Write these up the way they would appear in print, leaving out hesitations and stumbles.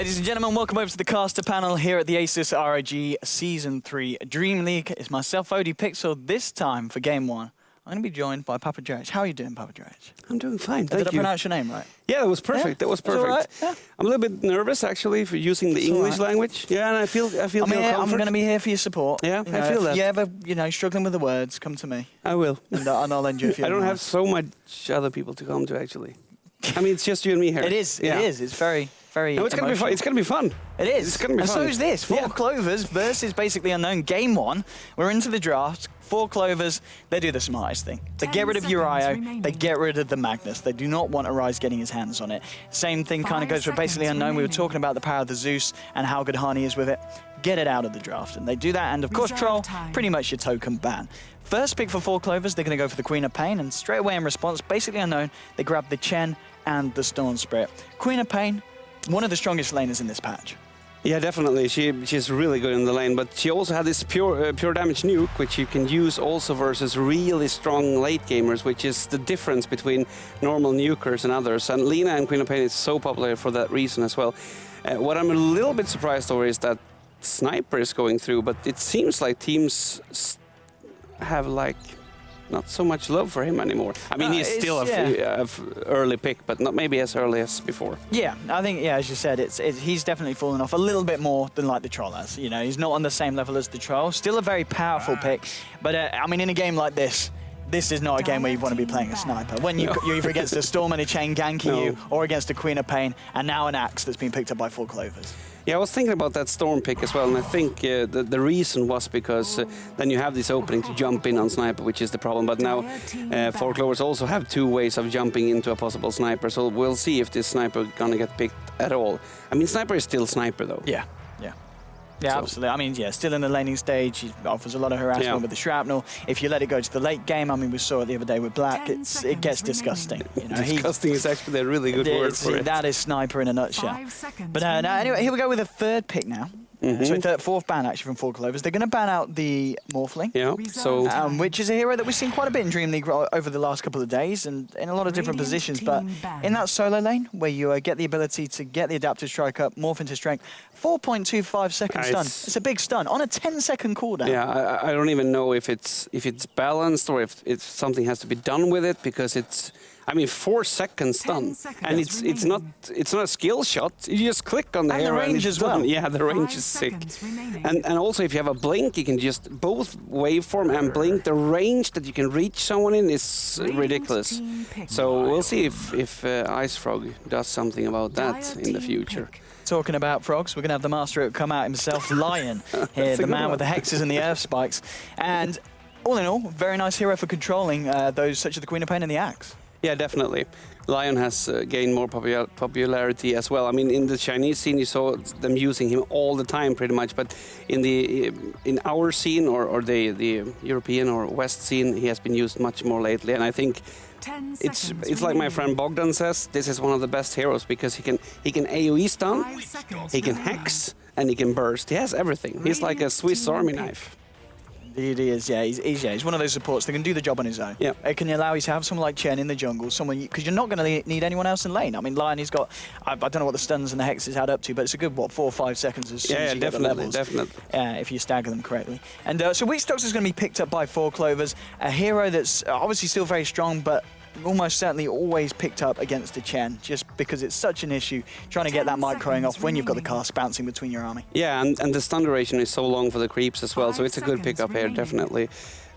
Ladies and gentlemen, welcome over to the caster panel here at the ASUS ROG Season 3 Dream League. It's myself, Odie Pixel. This time for Game 1, I'm going to be joined by Papa Dredge. How are you doing, Papa Dredge? I'm doing fine, thank you. Did I pronounce your name right? Yeah, that was perfect. Yeah? That was perfect. Right? Yeah. I'm a little bit nervous, actually, for using the English language. Yeah, and I feel I'm here, I'm comfort. going to be here for your support. Yeah, I feel that. If you ever, struggling with the words, come to me. I will. And I'll lend you a few. I don't have so much other people to come to, actually. I mean, it's just you and me here. It is. Yeah. It is. It's very. No, it's going to be fun. It's going to be fun. It is. It's going to be fun. And so is this. Four Clovers versus Basically Unknown. Game 1. We're into the draft. Four Clovers, they do the smartest thing. They get rid of Uriah. They get rid of the Magnus. They do not want Arise getting his hands on it. Same thing kind of goes for Basically Unknown. We were talking about the power of the Zeus and how good Hani is with it. Get it out of the draft. And they do that. And of course, Troll, pretty much your token ban. First pick for Four Clovers, they're going to go for the Queen of Pain. And straight away in response, Basically Unknown, they grab the Chen and the Storm Spirit. Queen of Pain, one of the strongest laners in this patch. Yeah, definitely. She's really good in the lane, but she also had this pure damage nuke, which you can use also versus really strong late gamers, which is the difference between normal nukers and others. And Lina and Queen of Pain is so popular for that reason as well. What I'm a little bit surprised over is that Sniper is going through, but it seems like teams have not so much love for him anymore. I mean, he's still a early pick, but not maybe as early as before. Yeah, I think, as you said, he's definitely fallen off a little bit more than like the Troll has. You know, he's not on the same level as the Troll. Still a very powerful pick, but I mean, in a game like this is not a game where you want to be playing a Sniper. When you're either against a Storm and a Chain ganking you, or against a Queen of Pain, and now an Axe that's been picked up by Four Clovers. Yeah, I was thinking about that Storm pick as well, and I think the reason was because then you have this opening to jump in on Sniper, which is the problem. But now Four Clovers also have two ways of jumping into a possible Sniper, so we'll see if this Sniper gonna get picked at all. I mean, Sniper is still Sniper, though. Yeah, absolutely. I mean, still in the laning stage. He offers a lot of harassment with the shrapnel. If you let it go to the late game, I mean, we saw it the other day with Black. It gets disgusting. You know, disgusting is actually a really good word for it. That is Sniper in a nutshell. But now, anyway, here we go with a third pick now. So fourth ban actually from Four Clovers. They're going to ban out the Morphling, which is a hero that we've seen quite a bit in Dream League over the last couple of days and in a lot of different positions. But in that solo lane where you get the ability to get the adaptive strike up, morph into strength, 4.25 second stun. It's a big stun on a 10-second cooldown. Yeah, I don't even know if it's balanced or if something has to be done with it, because it's, I mean, 4 seconds stun, and it's not a skill shot. You just click on the and hero the range and it's as well. done. Yeah, the range is sick. And also if you have a blink, you can just both waveform and blink. The range that you can reach someone in is ridiculous. So we'll see if Ice Frog does something about that in the future. Talking about frogs, we're going to have the master come out himself, Lion, here, the man with the hexes and the earth spikes. And all in all, very nice hero for controlling those such as the Queen of Pain and the Axe. Yeah, definitely. Lion has gained more popularity as well. I mean, in the Chinese scene, you saw them using him all the time, pretty much. But in our scene or the European or West scene, he has been used much more lately. And I think it's like my friend Bogdan says, this is one of the best heroes because he can AoE stun, he can hex, and he can burst. He has everything. He's like a Swiss Army knife. Indeed he is, yeah. He's one of those supports that can do the job on his own. Yeah. It can allow you to have someone like Chen in the jungle, because you're not going to need anyone else in lane. I mean, Lion, he's got, I don't know what the stuns and the hexes add up to, but it's a good, 4 or 5 seconds as soon as you get the levels. Definitely. If you stagger them correctly. And so Witch Doctor is going to be picked up by Four Clovers, a hero that's obviously still very strong, but almost certainly always picked up against the Chen, just because it's such an issue trying to get that microing off when you've got the cast bouncing between your army. Yeah, and the stun duration is so long for the creeps as well, so it's a good pickup here, definitely.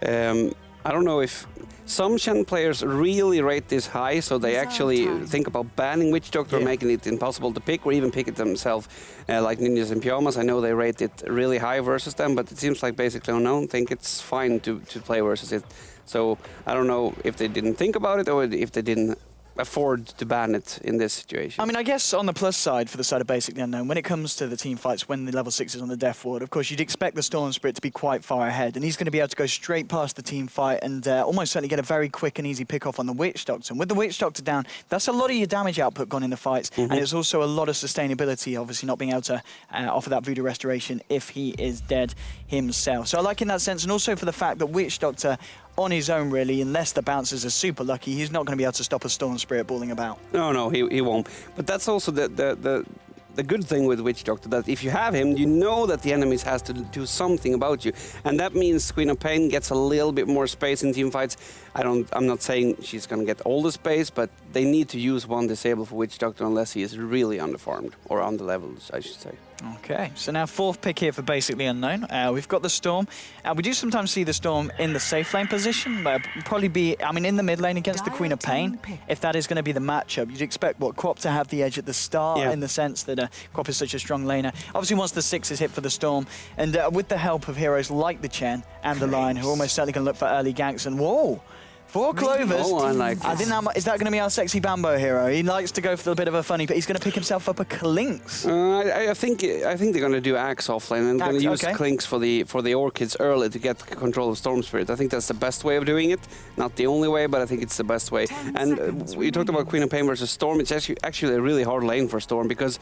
I don't know if some Chen players really rate this high, so they actually think about banning Witch Doctor, making it impossible to pick, or even pick it themselves, like Ninjas in Pyjamas. I know they rate it really high versus them, but it seems like Basically Unknown think it's fine to play versus it. So I don't know if they didn't think about it or if they didn't afford to ban it in this situation. I mean, I guess on the plus side, for the side of Basically Unknown, when it comes to the team fights, when the level 6 is on the Death Ward, of course, you'd expect the Storm Spirit to be quite far ahead, and he's going to be able to go straight past the team fight and almost certainly get a very quick and easy pick off on the Witch Doctor. And with the Witch Doctor down, that's a lot of your damage output gone in the fights, and it's also a lot of sustainability, obviously not being able to offer that Voodoo Restoration if he is dead himself. So I like in that sense, and also for the fact that Witch Doctor, on his own, really, unless the bouncers are super lucky, he's not going to be able to stop a Storm Spirit balling about. No, he won't. But that's also the the good thing with Witch Doctor, that if you have him, you know that the enemies has to do something about you. And that means Queen of Pain gets a little bit more space in team fights. I'm not saying she's going to get all the space, but they need to use one disable for Witch Doctor unless he is really underfarmed, or under-leveled, I should say. Okay, so now 4th pick here for Basically Unknown. We've got the Storm. We do sometimes see the Storm in the safe lane position, but probably be, I mean, in the mid lane against the Queen of Pain. If that is going to be the matchup, you'd expect, Quap to have the edge at the start, in the sense that Quap is such a strong laner. Obviously, once the 6 is hit for the Storm, and with the help of heroes like the Chen and the Lion, who are almost certainly going to look for early ganks, and whoa! 4 Clovers. Oh, I like this. I think is that going to be our sexy Bambo hero? He likes to go for a bit of a funny, but he's going to pick himself up a Clinks. I think they're going to do Axe offlane and going to use Clinks for the Orchids early to get control of Storm Spirit. I think that's the best way of doing it. Not the only way, but I think it's the best way. And we talked about Queen of Pain versus Storm. It's actually a really hard lane for Storm because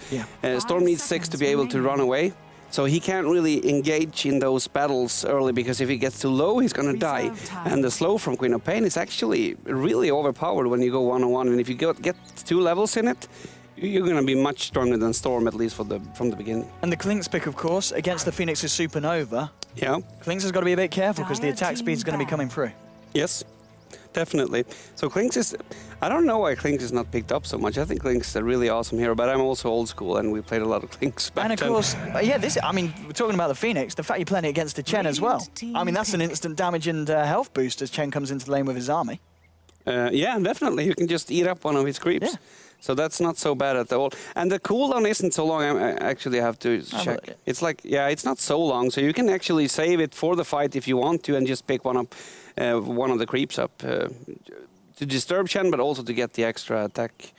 Storm needs 6 to be able to run away. So he can't really engage in those battles early, because if he gets too low, he's going to die. And the slow from Queen of Pain is actually really overpowered when you go one-on-one. And if you get 2 levels in it, you're going to be much stronger than Storm, at least from the beginning. And the Clinks pick, of course, against the Phoenix's Supernova. Yeah. Clinks has got to be a bit careful because the attack speed is going to be coming through. Yes. Definitely. So Clinks is... I don't know why Clinks is not picked up so much. I think Clinks is a really awesome hero, but I'm also old school and we played a lot of Clinks back then. And of course, I mean, we're talking about the Phoenix, the fact you're playing it against the Chen as well. I mean, that's an instant damage and health boost as Chen comes into the lane with his army. Yeah, definitely. You can just eat up one of his creeps. Yeah. So that's not so bad at all. And the cooldown isn't so long. I actually have to check. It's like, it's not so long. So you can actually save it for the fight if you want to and just pick one up, one of the creeps up to disturb Chen, but also to get the extra attack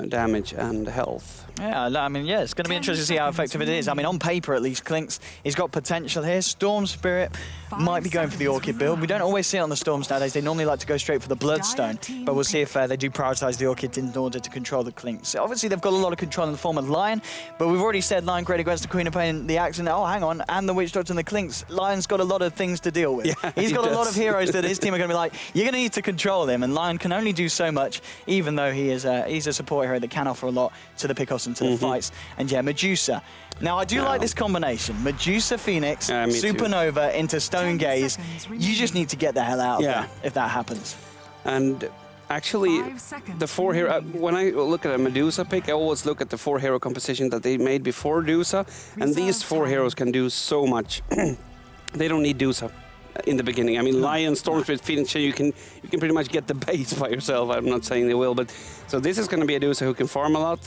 damage and health. Yeah, I mean, it's going to be interesting to see how effective it is. I mean, on paper at least, Clinks, he's got potential here. Storm Spirit might be going for the Orchid build. We don't always see it on the Storms nowadays. They normally like to go straight for the Bloodstone, but we'll see if they do prioritize the Orchid in order to control the Clinks. So obviously, they've got a lot of control in the form of Lion, but we've already said Lion great against the Queen of Pain, the Axe, and hang on, and the Witch Doctor and the Clinks. Lion's got a lot of things to deal with. Yeah, he's got a lot of heroes that his team are going to be like, you're going to need to control him, and Lion can only do so much, even though he's a support hero that can offer a lot to the Picos and to the fights. And Medusa. Now, I do like this combination. Medusa, Phoenix, Supernova into Stone Gaze. You just need to get the hell out of there if that happens. And actually, the 4 hero... when I look at a Medusa pick, I always look at the 4 hero composition that they made before Dusa. And these 4 heroes can do so much. They don't need Dusa in the beginning. I mean, Lion, Storm Spirit, Phoenix, you can pretty much get the base by yourself. I'm not saying they will, but... So this is going to be a Dusa who can farm a lot.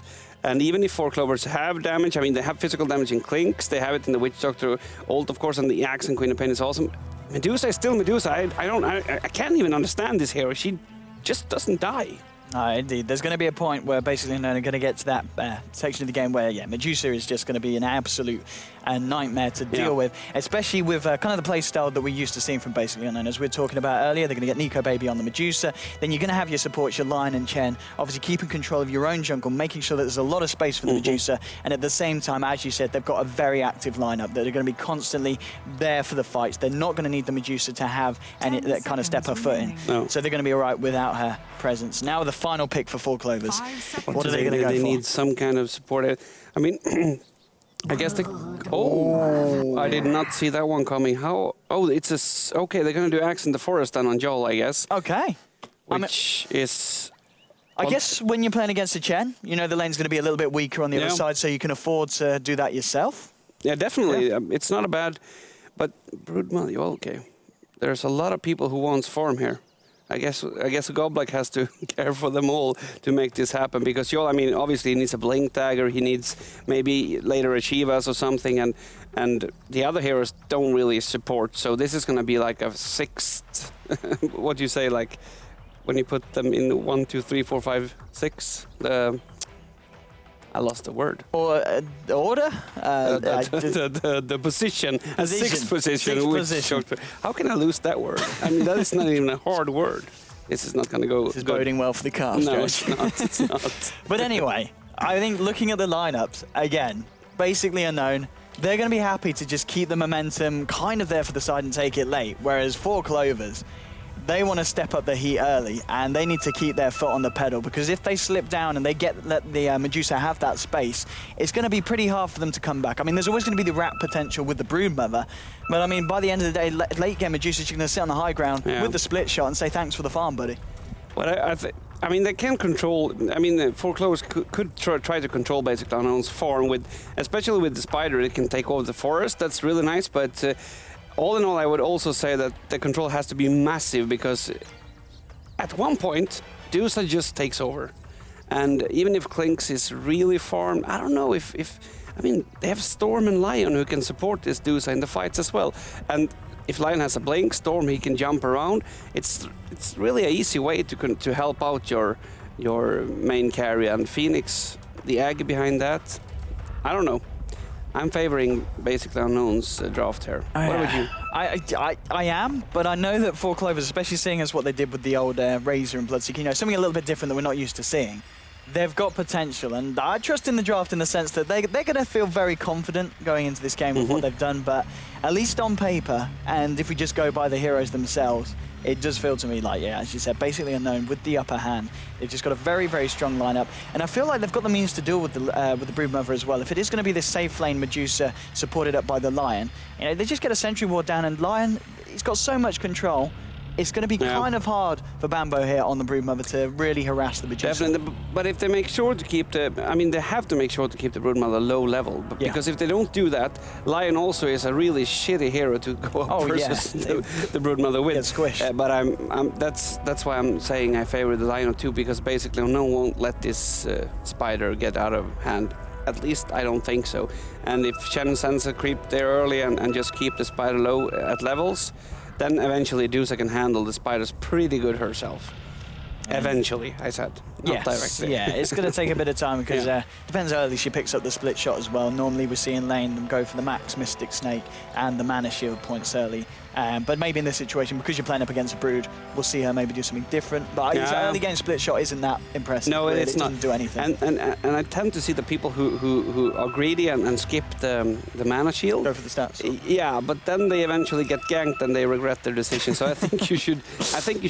And even if 4 Clovers have damage, I mean, they have physical damage in Clinks, they have it in the Witch Doctor ult, of course, and the Axe and Queen of Pain is awesome. Medusa is still Medusa. I can't even understand this hero. She just doesn't die. Indeed. There's going to be a point where basically they're going to get to that section of the game where, Medusa is just going to be an absolute nightmare to deal with, especially with kind of the play style that we're used to seeing from Basically Unknown. As we were talking about earlier, they're going to get Nico Baby on the Medusa. Then you're going to have your supports, your Lion and Chen, obviously keeping control of your own jungle, making sure that there's a lot of space for the Medusa. And at the same time, as you said, they've got a very active lineup that are going to be constantly there for the fights. They're not going to need the Medusa to have any that kind of step her foot in. No. So they're going to be all right without her presence. Now the final pick for 4 Clovers. What are they going to go for? They need some kind of support. I mean, I guess the... Oh, I did not see that one coming. How? Oh, it's a... Okay, they're going to do Axe in the Forest then on Joel, I guess. Okay. Which is... I guess when you're playing against a Chen, the lane's going to be a little bit weaker on the other side, so you can afford to do that yourself. Yeah, definitely. Yeah. It's not a bad... But Broodmother, okay. There's a lot of people who wants farm here. I guess Goblik has to care for them all to make this happen, because Joel, I mean, obviously he needs a Blink Dagger, he needs maybe later a Shivas or something, and the other heroes don't really support, so this is going to be like a 6th, what do you say, like when you put them in 1, 2, 3, 4, 5, 6, I lost the word. Or order? The position. A 6th position. How can I lose that word? I mean, that is not even a hard word. This is not going to go This is boding well for the cast. No, it's not. It's not. But anyway, I think looking at the lineups, again, Basically Unknown, they're going to be happy to just keep the momentum kind of there for the side and take it late. Whereas 4 Clovers, they want to step up the heat early, and they need to keep their foot on the pedal, because if they slip down and they let the Medusa have that space, it's going to be pretty hard for them to come back. I mean, there's always going to be the rat potential with the Broodmother, but I mean, by the end of the day, late game Medusa's going to sit on the high ground with the split shot and say thanks for the farm, buddy. Well, I mean, they can control. I mean, 4 Clovers could try to control basically Unknown's farm with, especially with the spider. It can take over the forest. That's really nice. But all in all, I would also say that the control has to be massive, because at one point, Dusa just takes over, and even if Klinks is really farmed, I don't know if I mean, they have Storm and Lion who can support this Dusa in the fights as well, and if Lion has a blink, Storm, he can jump around. It's really an easy way to help out your main carry, and Phoenix, the egg behind that. I don't know. I'm favoring basically Unknown's draft here. What about you? I am, but I know that 4 Clovers, especially seeing as what they did with the old Razor and Bloodseeker, you know, something a little bit different that we're not used to seeing. They've got potential, and I trust in the draft in the sense that they're going to feel very confident going into this game with what they've done, but at least on paper, and if we just go by the heroes themselves, it does feel to me like, yeah, as you said, basically Unknown with the upper hand. They've just got a very, very strong lineup, and I feel like they've got the means to deal with the Broodmother as well. If it is going to be this safe lane Medusa supported up by the Lion, you know, they just get a sentry ward down, and Lion, he's got so much control. It's going to be kind of hard for Bambo here on the Broodmother to really harass the Medusa. Definitely, but if they make sure to keep I mean, they have to make sure to keep the Broodmother low level, because if they don't do that, Lion also is a really shitty hero to go up versus the Broodmother with. Squished. But that's why I'm saying I favor the Lion too, because basically no one won't let this spider get out of hand. At least I don't think so. And if Chen sends a creep there early and just keep the spider low at levels, then eventually Dusa can handle the spiders pretty good herself. Eventually, I said. Not directly. Yeah, it's going to take a bit of time, because depends how early she picks up the split shot as well. Normally we're seeing lane them go for the max Mystic Snake and the Mana Shield points early. But maybe in this situation, because you're playing up against a Brood, we'll see her maybe do something different. But early game split shot isn't that impressive. No, really. it's it not. doesn't do anything. And I tend to see the people who are greedy and skip the Mana Shield. Go for the stats. Yeah, but then they eventually get ganked and they regret their decision. So I think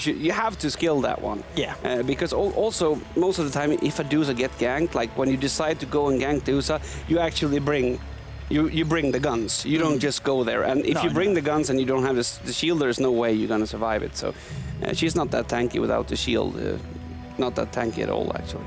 you have to skill that one. Yeah. Because also most of the time, if a Dusa get ganked, like when you decide to go and gank Dusa, you actually bring. You bring the guns. You don't just go there. And if you bring the guns and you don't have the shield, there's no way you're gonna survive it. So she's not that tanky without the shield. Not that tanky at all, actually.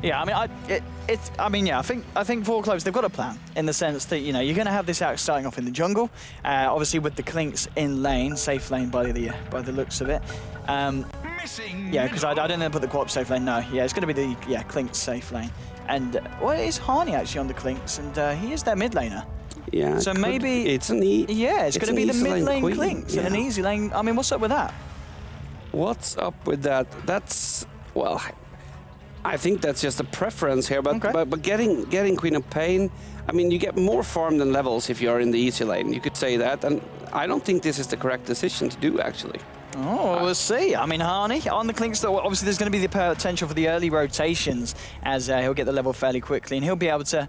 Yeah, I mean, I think 4 Clovers, they've got a plan in the sense that, you know, you're going to have this out starting off in the jungle, obviously with the Klinks in lane, safe lane by the looks of it. Yeah, because I don't know put the co-op safe lane. No, yeah, it's going to be the Klinks safe lane. And well, it is Harney actually on the Klinks, and he is their mid laner. Yeah. So maybe it's going to be the mid lane Klinks and an easy lane. I mean, what's up with that? What's up with that? That's, well, I think that's just a preference here. But but getting Queen of Pain, I mean, you get more farm than levels if you are in the easy lane. You could say that, and I don't think this is the correct decision to do, actually. Oh, we'll see. I mean, Harney on the Klinks, though, obviously there's going to be the potential for the early rotations as he'll get the level fairly quickly, and he'll be able to,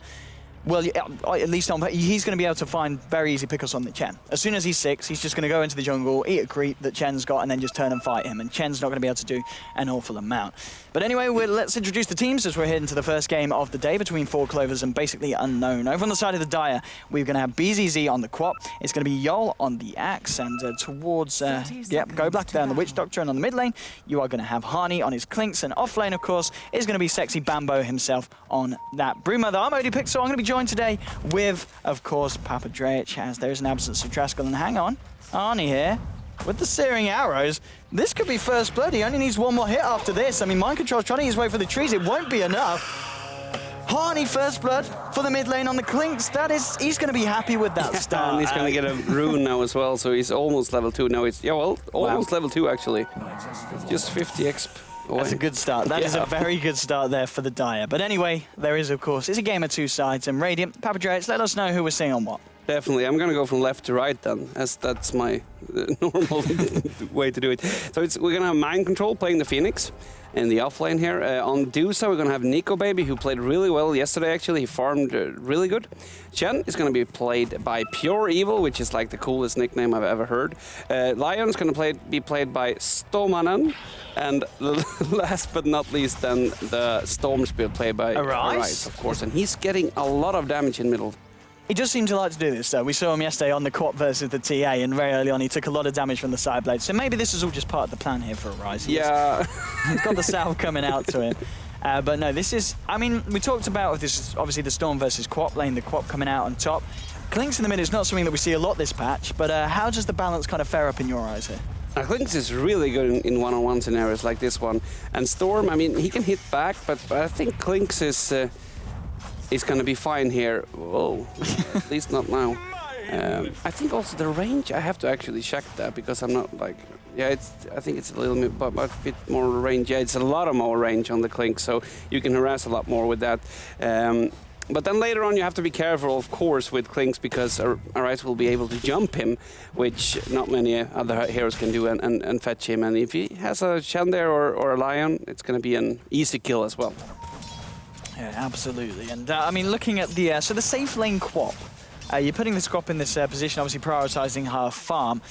well, at least he's going to be able to find very easy pickups on the Chen. As soon as he's 6, he's just going to go into the jungle, eat a creep that Chen's got, and then just turn and fight him, and Chen's not going to be able to do an awful amount. But anyway, let's introduce the teams as we're heading to the first game of the day between 4 Clovers and basically Unknown. Over on the side of the Dire, we're going to have BZZ on the Quap. It's going to be Yol on the Axe, and towards, Go Black there on the Witch Doctor, and on the mid lane, you are going to have Harney on his Klinks, and off lane, of course, is going to be Sexy Bambo himself on that Broodmother. I'm Odie Pixel. I'm going to be joined today with, of course, Papa Dreyich, as there is an absence of Traskell. And hang on, Harney here with the Searing Arrows. This could be first blood. He only needs one more hit after this. I mean, Mind Control's trying to his way for the trees. It won't be enough. Harney first blood for the mid lane on the Klinks. He's going to be happy with that start. And he's going to get a rune now as well, so he's almost level 2. No, it's, almost level 2 actually. It's just 50 exp. That's a good start. That is a very good start there for the Dire. But anyway, there is, of course, it's a game of 2 sides. And Radiant, Papa Dreyich, let us know who we're seeing on what. Definitely. I'm going to go from left to right then, as that's my normal way to do it. So we're going to have Mind Control playing the Phoenix in the off lane here. On Dusa, we're going to have Nico Baby, who played really well yesterday, actually. He farmed really good. Chen is going to be played by Pure Evil, which is like the coolest nickname I've ever heard. Lion's going to be played by Stomanen. And last but not least, then the Stormspear played by Arise, of course. And he's getting a lot of damage in middle. He just seems to like to do this, though. We saw him yesterday on the Quap versus the TA, and very early on he took a lot of damage from the side blade. So maybe this is all just part of the plan here for Arise. He's got the salve coming out to him. But no, this is... I mean, we talked about this, obviously the Storm versus Quap lane, the Quap coming out on top. Clinks in the mid is not something that we see a lot this patch, but how does the balance kind of fare up in your eyes here? Clinks is really good in one-on-one scenarios like this one. And Storm, I mean, he can hit back, but I think Clinks is going to be fine here. Whoa, at least not now. I think also the range, I have to actually check that because I'm not like, I think it's a little bit more range. Yeah, it's a lot of more range on the Clink, so you can harass a lot more with that. But then later on you have to be careful, of course, with Clinks because Arise will be able to jump him, which not many other heroes can do, and fetch him. And if he has a Chen there or a Lion, it's going to be an easy kill as well. Yeah, absolutely. And I mean, looking at the so the safe lane Quap, you're putting this Quap in this position, obviously prioritizing her farm.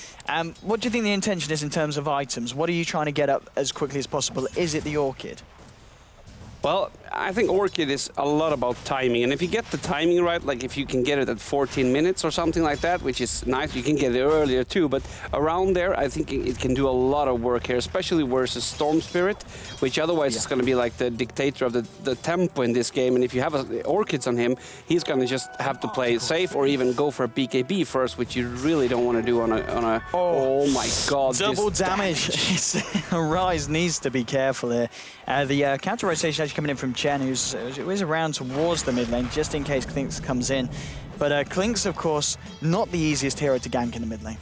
What do you think the intention is in terms of items? What are you trying to get up as quickly as possible? Is it the Orchid? Well, I think Orchid is a lot about timing, and if you get the timing right, like if you can get it at 14 minutes or something like that, which is nice, you can get it earlier too, but around there, I think it can do a lot of work here, especially versus Storm Spirit, which otherwise is going to be like the dictator of the tempo in this game, and if you have Orchids on him, he's going to just have to play safe or even go for a BKB first, which you really don't want to do on a oh my god. Double damage. Rise needs to be careful here. The counter rotation actually coming in from Chen, who's around towards the mid lane, just in case Clinks comes in. But Clinks, of course, not the easiest hero to gank in the mid lane.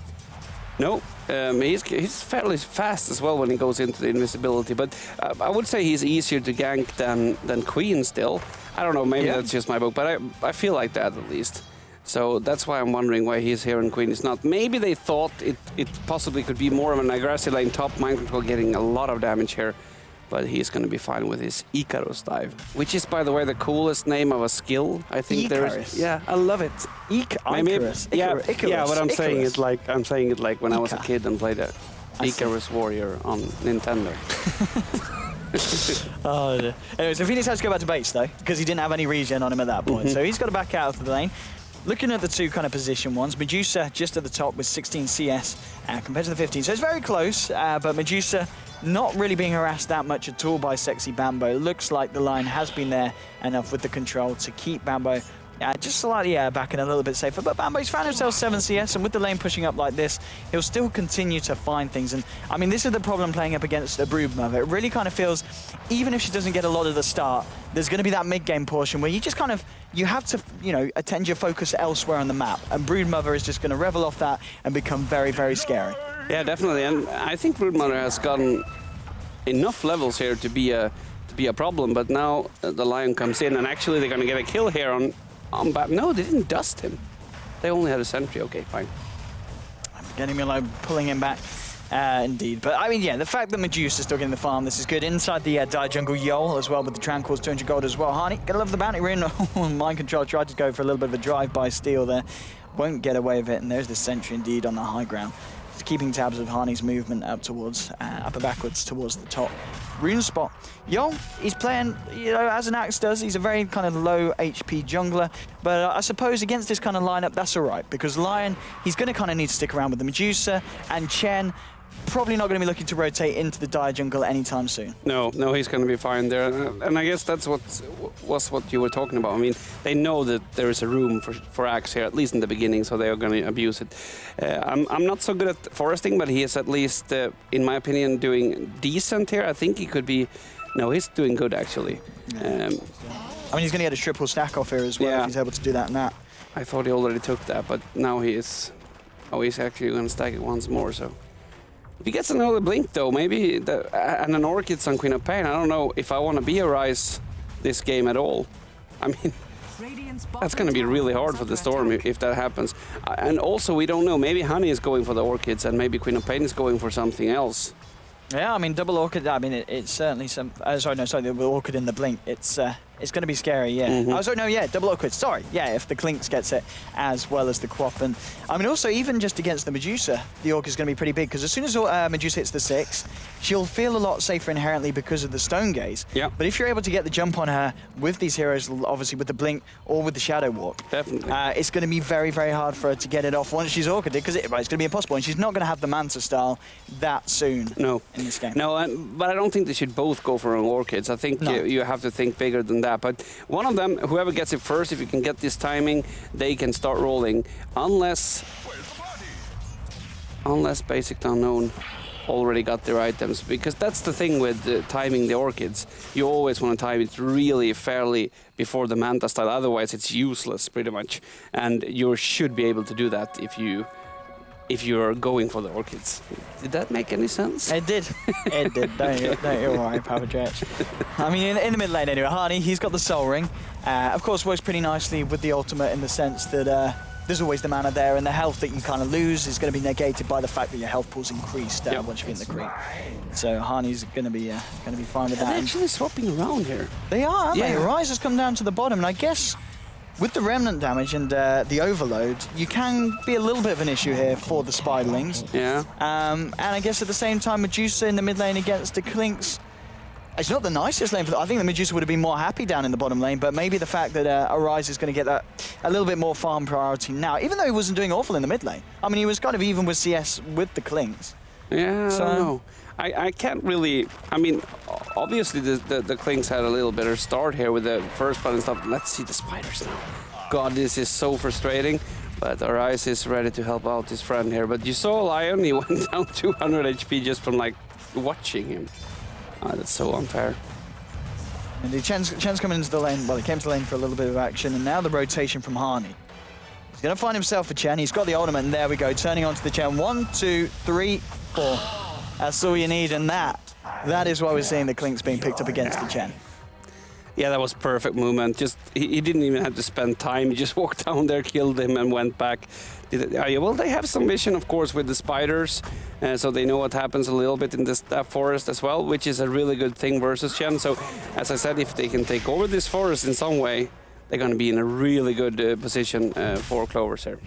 No, he's fairly fast as well when he goes into the invisibility, but I would say he's easier to gank than Queen still. I don't know, maybe that's just my book, but I feel like that at least. So that's why I'm wondering why he's here and Queen is not. Maybe they thought it possibly could be more of an aggressive lane top, Mind Control getting a lot of damage here. But he's going to be fine with his Icarus dive, which is, by the way, the coolest name of a skill. I think there's. Yeah, I love it. Icarus. Icarus. Yeah, but I'm saying it like when I was a kid and played a Icarus Warrior on Nintendo. Anyway, so Phoenix has to go back to base though, because he didn't have any regen on him at that point. So he's got to back out of the lane. Looking at the two kind of position ones, Medusa just at the top with 16 CS compared to the 15. So it's very close, but Medusa not really being harassed that much at all by Sexy Bambo. Looks like the line has been there enough with the control to keep Bambo just slightly back and a little bit safer. But Bambo's found himself 7 CS, and with the lane pushing up like this, he'll still continue to find things. And I mean, this is the problem playing up against a Broodmother. It really kind of feels, even if she doesn't get a lot at the start, there's going to be that mid-game portion where you just kind of, you have to, you know, attend your focus elsewhere on the map. And Broodmother is just going to revel off that and become very, very scary. Yeah, definitely. And I think Broodmother has gotten enough levels here to be a problem. But now the Lion comes in, and actually they're going to get a kill here on no, they didn't dust him. They only had a sentry. Okay, fine. I'm getting me like pulling him back. Indeed. But I mean, yeah, the fact that Medusa is still getting the farm, this is good. Inside the dire jungle, Yol as well with the Tranquils, 200 gold as well. Harney, gotta love the bounty rune. Mind Control tried to go for a little bit of a drive-by steal there. Won't get away with it, and there's the sentry indeed on the high ground. Just keeping tabs of Harney's movement up towards, up and backwards towards the top. Rune spot. Yol, he's playing, you know, as an Axe does. He's a very kind of low HP jungler, but I suppose against this kind of lineup, that's all right, because Lion, he's going to kind of need to stick around with the Medusa, and Chen, probably not going to be looking to rotate into the dire jungle anytime soon. No, he's going to be fine there. And I guess that's what you were talking about. I mean, they know that there is a room for Axe here, at least in the beginning, so they are going to abuse it. I'm not so good at foresting, but he is at least, in my opinion, doing decent here. I think he could be... No, he's doing good, actually. I mean, he's going to get a triple stack off here as well, if he's able to do that and that. I thought he already took that, but now he is... Oh, he's actually going to stack it once more, so... If he gets another blink though, maybe, and an Orchid on Queen of Pain, I don't know if I want to be a Rise this game at all. I mean, That's going to be really hard for the Storm if that happens. And also, we don't know. Maybe Honey is going for the Orchids, and maybe Queen of Pain is going for something else. Yeah, I mean, double Orchid, I mean, it's certainly some... sorry, the Orchid in the Blink. It's going to be scary, yeah. Oh, sorry, no, yeah, double Orchid, sorry. Yeah, if the Clinks gets it as well as the Quap. And, I mean, also, even just against the Medusa, the Orchid's going to be pretty big, because as soon as Medusa hits the 6, she'll feel a lot safer inherently because of the Stone Gaze. Yeah. But if you're able to get the jump on her with these heroes, obviously with the Blink or with the Shadow Walk, definitely, it's going to be very, very hard for her to get it off once she's Orchided, because it's going to be impossible, and she's not going to have the Manta style that soon in this game. No, but I don't think they should both go for Orchids. I think you have to think bigger than that. But one of them, whoever gets it first, if you can get this timing, they can start rolling. Unless Basic Unknown already got their items, because that's the thing with timing the Orchids. You always want to time it really fairly before the Manta style, otherwise it's useless pretty much. And you should be able to do that if you're going for the Orchids. Did that make any sense? It did. It did. Don't you worry, Power Dretch. I mean, in the mid lane anyway, Harney, he's got the Soul Ring. Of course, works pretty nicely with the ultimate in the sense that there's always the mana there, and the health that you kind of lose is going to be negated by the fact that your health pool's increased once you're in the creep. So Harney's going to be fine with that. They're actually swapping around here. They are, aren't they? Rise has come down to the bottom, and I guess with the Remnant damage and the Overload, you can be a little bit of an issue here for the Spiderlings. Yeah. And I guess at the same time, Medusa in the mid lane against the Clinks, it's not the nicest lane for I think the Medusa would have been more happy down in the bottom lane, but maybe the fact that Arise is going to get that a little bit more farm priority now, even though he wasn't doing awful in the mid lane. I mean, he was kind of even with CS with the Clinks. Yeah, I don't know. I can't really... I mean, obviously the Clinks had a little better start here with the first blood and stuff. Let's see the Spiders now. God, this is so frustrating. But Arise is ready to help out his friend here. But you saw Lion, he went down 200 HP just from, like, watching him. That's so unfair. And Chen's coming into the lane. Well, he came to the lane for a little bit of action, and now the rotation from Harney. He's going to find himself a Chen. He's got the ultimate, and there we go. Turning onto the Chen. 1, 2, 3, 4. That's all you need, and that is why we're seeing the Clinks being picked up against the Chen. Yeah, that was perfect movement. Just he didn't even have to spend time. He just walked down there, killed him, and went back. Well, they have some vision, of course, with the Spiders, so they know what happens a little bit in this forest as well, which is a really good thing versus Chen. So, as I said, if they can take over this forest in some way, they're going to be in a really good position for Clovers here.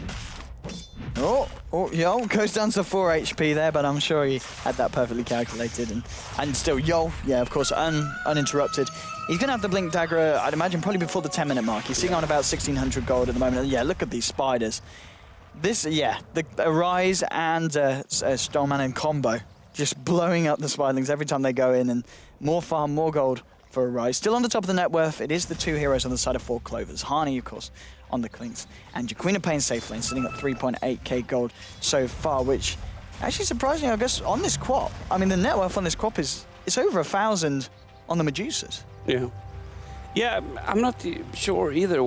Yo goes down to 4 HP there, but I'm sure he had that perfectly calculated. And still, Yo, yeah, of course, uninterrupted. He's going to have the Blink Dagger, I'd imagine, probably before the 10-minute mark. He's sitting on about 1,600 gold at the moment. And yeah, look at these Spiders. The Arise and Stormman in combo, just blowing up the Spiderlings every time they go in, and more farm, more gold for Arise. Still on the top of the net worth, it is the two heroes on the side of 4 Clovers. Harney, of course, on the Clinks, and your Queen of Pain safe lane, sitting at 3.8k gold so far, which actually surprisingly, I guess, on this Quap, I mean, the net worth on this Quap it's over 1,000 on the Medusas. Yeah. Yeah, I'm not sure either.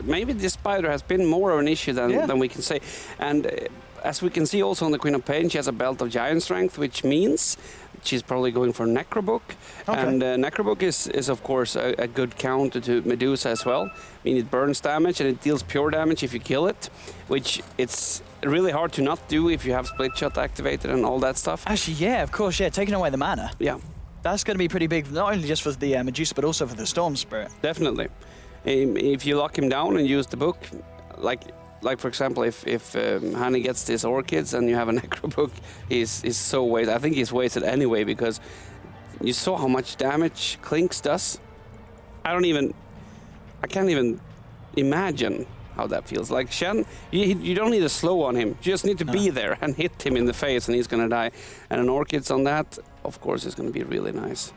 Maybe this Spider has been more of an issue than we can say. And as we can see also on the Queen of Pain, she has a belt of Giant Strength, which means she's probably going for Necrobook. Okay. And Necrobook is of course a good counter to Medusa as well. I mean, it burns damage and it deals pure damage if you kill it, which it's really hard to not do if you have Split Shot activated and all that stuff. Actually, yeah, of course, yeah, taking away the mana. Yeah. That's going to be pretty big, not only just for the Medusa, but also for the Storm Spirit. Definitely. If you lock him down and use the book, like for example, if Honey gets these Orchids and you have a Necrobook, he's so wasted. I think he's wasted anyway, because you saw how much damage Clinks does. I can't even imagine how that feels. Like Shen, you don't need a slow on him. You just need to be there and hit him in the face and he's going to die. And an Orchids on that, of course, is going to be really nice.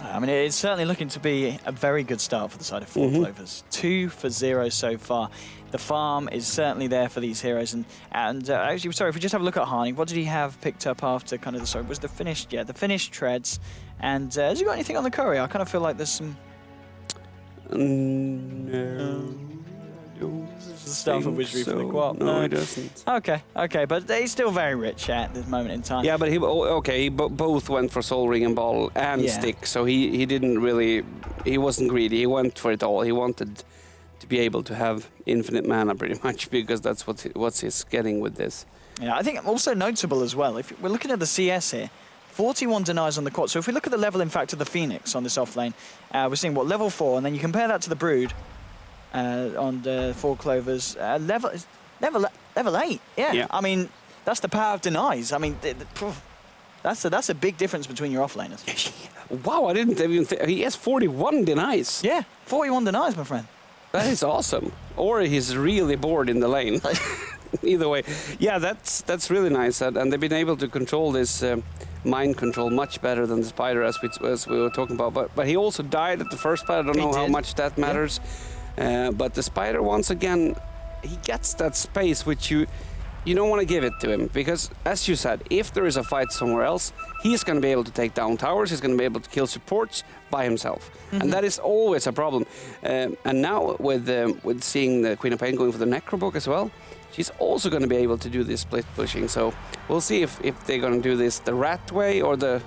I mean, it's certainly looking to be a very good start for the side of 4 Clovers. 2 for 0 so far. The farm is certainly there for these heroes. And actually, sorry, if we just have a look at Harney, what did he have picked up after kind of was the finished, the finished treads. And has he got anything on the courier? I kind of feel like there's some... No. The stuff of wizardry for the Quap. No, he doesn't. Okay, but he's still very rich at this moment in time. Yeah, but he both went for Soul Ring and Ball and Stick, so he didn't really, he wasn't greedy. He went for it all. He wanted to be able to have infinite mana pretty much, because that's what he's getting with this. Yeah, I think also notable as well, if we're looking at the CS here, 41 denies on the quad. So if we look at the level, in fact, of the Phoenix on this offlane, we're seeing, what, level 4, and then you compare that to the Brood on the 4 Clovers, level 8. Yeah. I mean, that's the power of denies. I mean, that's a big difference between your offlaners. Wow, I didn't even think. He has 41 denies. Yeah, 41 denies, my friend. That is awesome. Or he's really bored in the lane. Either way. Yeah, that's really nice. And they've been able to control this mind control much better than the Spider, as we were talking about. But he also died at the first fight. I don't know how much that matters. Yeah. But the Spider, once again, he gets that space which you don't want to give it to him, because, as you said, if there is a fight somewhere else, he's going to be able to take down towers, he's going to be able to kill supports by himself. And that is always a problem. And now with seeing the Queen of Pain going for the Necrobook as well, she's also going to be able to do this split pushing. So we'll see if they're going to do this the rat way or the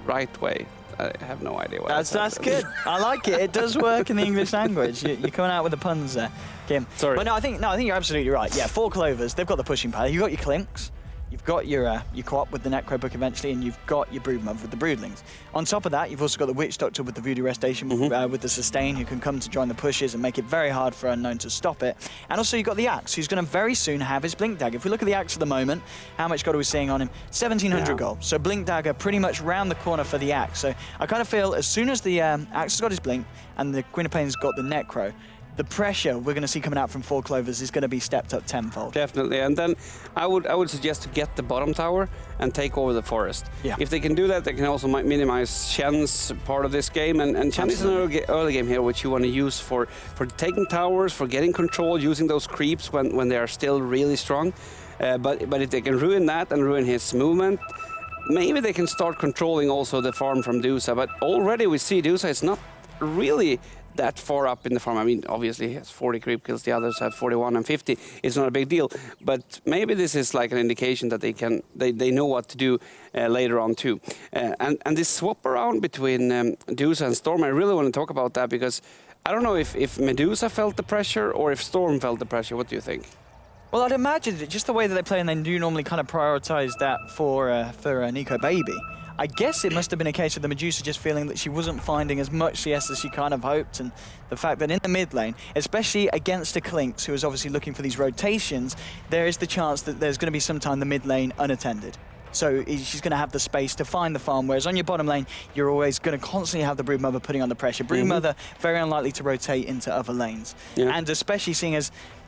right way. I have no idea what that's good. I like it. It does work in the English language. You're coming out with the puns there, Kim. Sorry. But I think you're absolutely right. Yeah, 4 Clovers, they've got the pushing power. You've got your Clinks, you've got your co-op with the Necrobook eventually, and you've got your Broodmother with the Broodlings. On top of that, you've also got the Witch Doctor with the Voodoo Restation, with the Sustain, who can come to join the pushes and make it very hard for Unknown to stop it. And also you've got the Axe, who's going to very soon have his Blink Dagger. If we look at the Axe at the moment, how much gold are we seeing on him? 1,700 gold. So Blink Dagger pretty much round the corner for the Axe. So I kind of feel as soon as the Axe has got his Blink and the Queen of Pain's got the Necro, the pressure we're going to see coming out from 4 Clovers is going to be stepped up tenfold. Definitely, and then I would suggest to get the bottom tower and take over the forest. Yeah. If they can do that, they can also minimize Shen's part of this game, and Shen is an early game here, which you want to use for taking towers, for getting control, using those creeps when they are still really strong. But if they can ruin that and ruin his movement, maybe they can start controlling also the farm from Dusa. But already we see Dusa is not really that far up in the farm. I mean, obviously he has 40 creep kills, the others have 41 and 50. It's not a big deal, but maybe this is like an indication that they know what to do later on too. And this swap around between Dusa and Storm, I really want to talk about that, because I don't know if Medusa felt the pressure or if Storm felt the pressure. What do you think? Well, I'd imagine that just the way that they play, and they do normally kind of prioritize that for Nico Baby. I guess it must have been a case of the Medusa just feeling that she wasn't finding as much CS as she kind of hoped, and the fact that in the mid lane, especially against a Clinks who is obviously looking for these rotations, there is the chance that there's going to be sometime the mid lane unattended. So she's going to have the space to find the farm, whereas on your bottom lane, you're always going to constantly have the Broodmother putting on the pressure. Broodmother, very unlikely to rotate into other lanes. Yeah. And especially seeing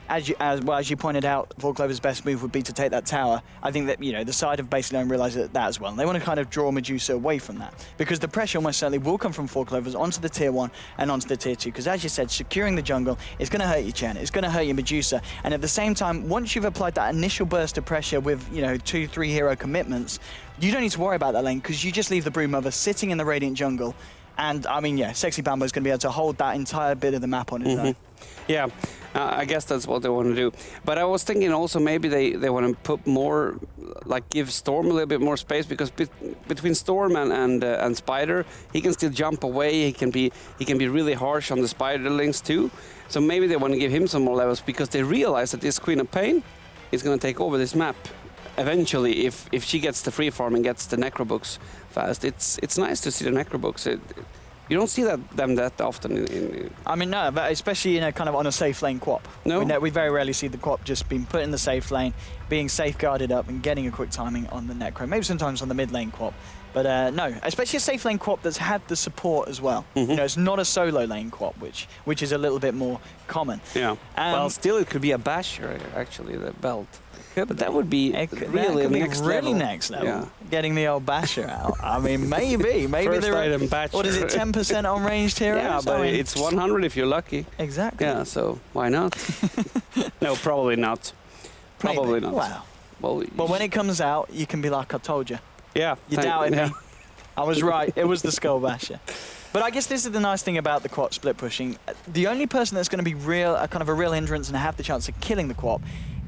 as you pointed out, 4 Clover's best move would be to take that tower. I think that, the side of Base Alone realised that as well. And they want to kind of draw Medusa away from that, because the pressure almost certainly will come from 4 Clovers onto the tier 1 and onto the tier 2. Because as you said, securing the jungle is going to hurt your Chen, it's going to hurt your Medusa. And at the same time, once you've applied that initial burst of pressure with, 2-3 hero commitments, you don't need to worry about that lane, because you just leave the Broodmother sitting in the Radiant jungle. And I mean, Sexy Bambo's going to be able to hold that entire bit of the map on his own. Yeah, I guess that's what they want to do. But I was thinking also maybe they want to put more, like give Storm a little bit more space, because between Storm and Spider, he can still jump away. He can be really harsh on the Spiderlings too. So maybe they want to give him some more levels, because they realize that this Queen of Pain is going to take over this map eventually if she gets the free farm and gets the Necrobooks fast. It's nice to see the Necrobooks. You don't see them that often. I mean, no, but especially kind of on a safe lane quap. No. We very rarely see the quap just being put in the safe lane, being safeguarded up and getting a quick timing on the Necro. Maybe sometimes on the mid lane quap. But no, especially a safe lane quap that's had the support as well. It's not a solo lane quap, which is a little bit more common. Yeah. Well, still it could be a basher, actually, the belt. But that would be really next level. Yeah. Getting the old basher out. I mean, maybe First item basher. What is it, 10% on ranged heroes? Yeah, but it's 100 if you're lucky. Exactly. Yeah, so why not? No, probably not. Probably not. Wow. Well, when it comes out, you can be like, I told you. Yeah. You doubted me. I was right. It was the Skull Basher. But I guess this is the nice thing about the quap split pushing. The only person that's going to be kind of a real hindrance and have the chance of killing the quap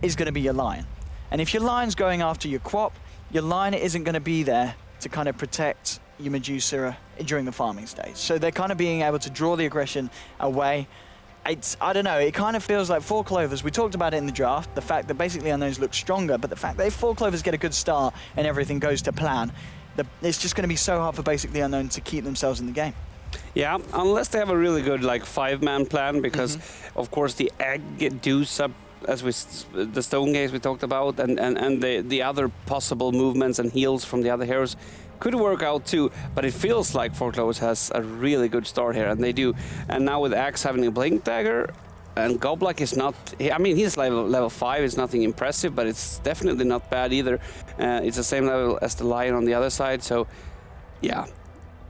is going to be your Lion. And if your Lion's going after your quap, your Lion isn't going to be there to kind of protect your Medusa during the farming stage. So they're kind of being able to draw the aggression away. I don't know, it kind of feels like 4 Clovers, we talked about it in the draft, the fact that basically Unknowns look stronger, but the fact that if 4 Clovers get a good start and everything goes to plan, it's just going to be so hard for basically Unknown to keep themselves in the game. Yeah, unless they have a really good like 5-man plan, because of course the egg deuce up, as the stone gaze we talked about, and the other possible movements and heals from the other heroes could work out too. But it feels like 4 Clovers has a really good start here, and they do. And now with Axe having a blink dagger, and Goblak is not, I mean, he's level 5, it's nothing impressive, but it's definitely not bad either. It's the same level as the Lion on the other side, so yeah.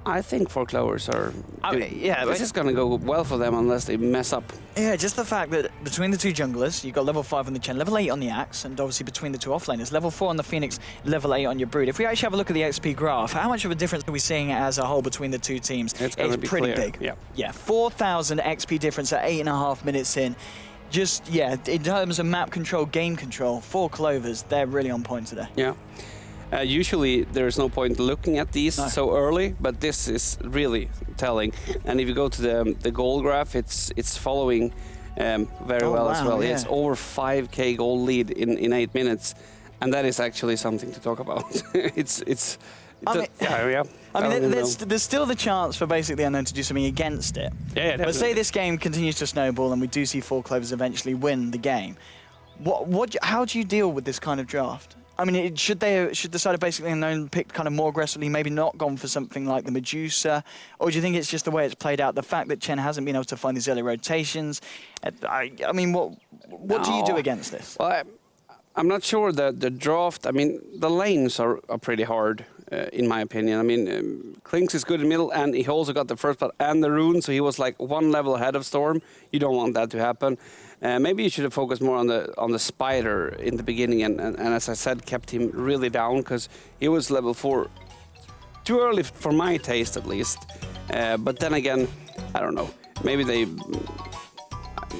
I think 4 Clovers are... this is going to go well for them unless they mess up. Yeah, just the fact that between the 2 junglers, you've got level 5 on the Chen, level 8 on the Axe, and obviously between the 2 offlaners, level 4 on the Phoenix, level 8 on your Brood. If we actually have a look at the XP graph, how much of a difference are we seeing as a whole between the 2 teams? It's pretty clear. big. Yeah, 4,000 XP difference at 8.5 minutes in. Just, yeah, in terms of map control, game control, 4 Clovers, they're really on point today. Yeah. Usually there is no point looking at these so early, but this is really telling. And if you go to the goal graph, it's following very well as well. Yeah. It's over 5k goal lead in 8 minutes, and that is actually something to talk about. There's still the chance for basically Unknown to do something against it. Yeah, but say this game continues to snowball and we do see 4 Clovers eventually win the game. How do you deal with this kind of draft? I mean, should decide to basically Unknown pick kind of more aggressively, maybe not gone for something like the Medusa, or do you think it's just the way it's played out? The fact that Chen hasn't been able to find these early rotations. I mean, what do you do against this? Well, I'm not sure that the draft. I mean, the lanes are pretty hard, in my opinion. I mean, Klinks is good in the middle, and he also got the first part and the rune, so he was like 1 level ahead of Storm. You don't want that to happen. Maybe you should have focused more on the Spider in the beginning, and as I said, kept him really down because he was level 4 too early for my taste, at least. But then again, I don't know. Maybe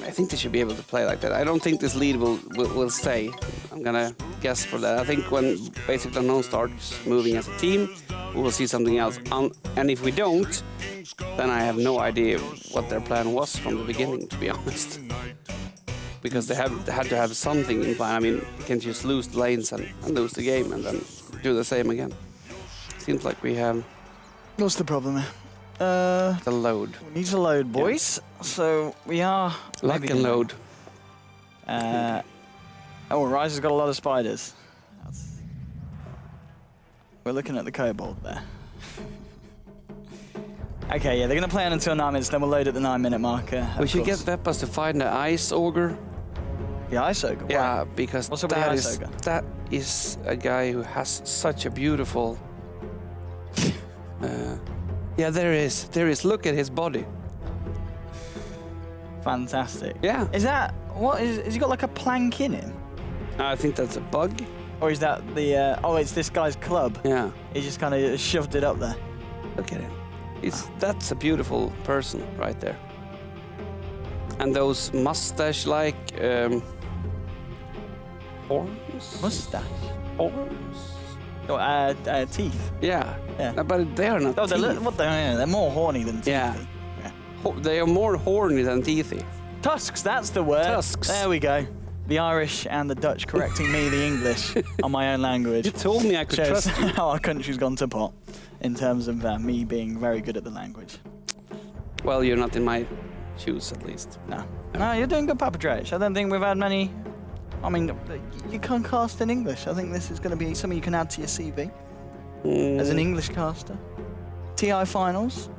I think they should be able to play like that. I don't think this lead will stay. I'm gonna guess for that. I think when basically Unknown starts moving as a team, we will see something else. And if we don't, then I have no idea what their plan was from the beginning, to be honest. Because they had to have something in plan. I mean, you can't just lose the lanes and lose the game and then do the same again. Seems like we have... What's the problem? The load. We need to load, boys. Yeah. So we are... Luck and load. Rise has got a lot of spiders. We're looking at the kobold there. Okay, yeah, they're going to play on until 9 minutes, then we'll load at the 9-minute marker. We should get Vepas to find the Ice Ogre. The Ice Ogre? Yeah, because that is a guy who has such a beautiful... yeah, there is. Look at his body. Fantastic. Yeah. Is that... What is... Has he got like a plank in him? I think that's a bug. Or is that the... oh, it's this guy's club. Yeah. He just kind of shoved it up there. Look at him. That's a beautiful person right there. And those mustache-like horns? Mustache? Horns? Oh, teeth. Yeah. Yeah. But they are not teeth. They're more horny than teethy. Yeah. They are more horny than teethy. Tusks, that's the word. Tusks. There we go. The Irish and the Dutch correcting me, the English, on my own language. You told me I could trust you. How our country's gone to pot in terms of me being very good at the language. Well, you're not in my shoes, at least. No, you're doing good, Papa Dredge. I don't think we've had many... I mean, you can't cast in English. I think this is going to be something you can add to your CV as an English caster. TI finals.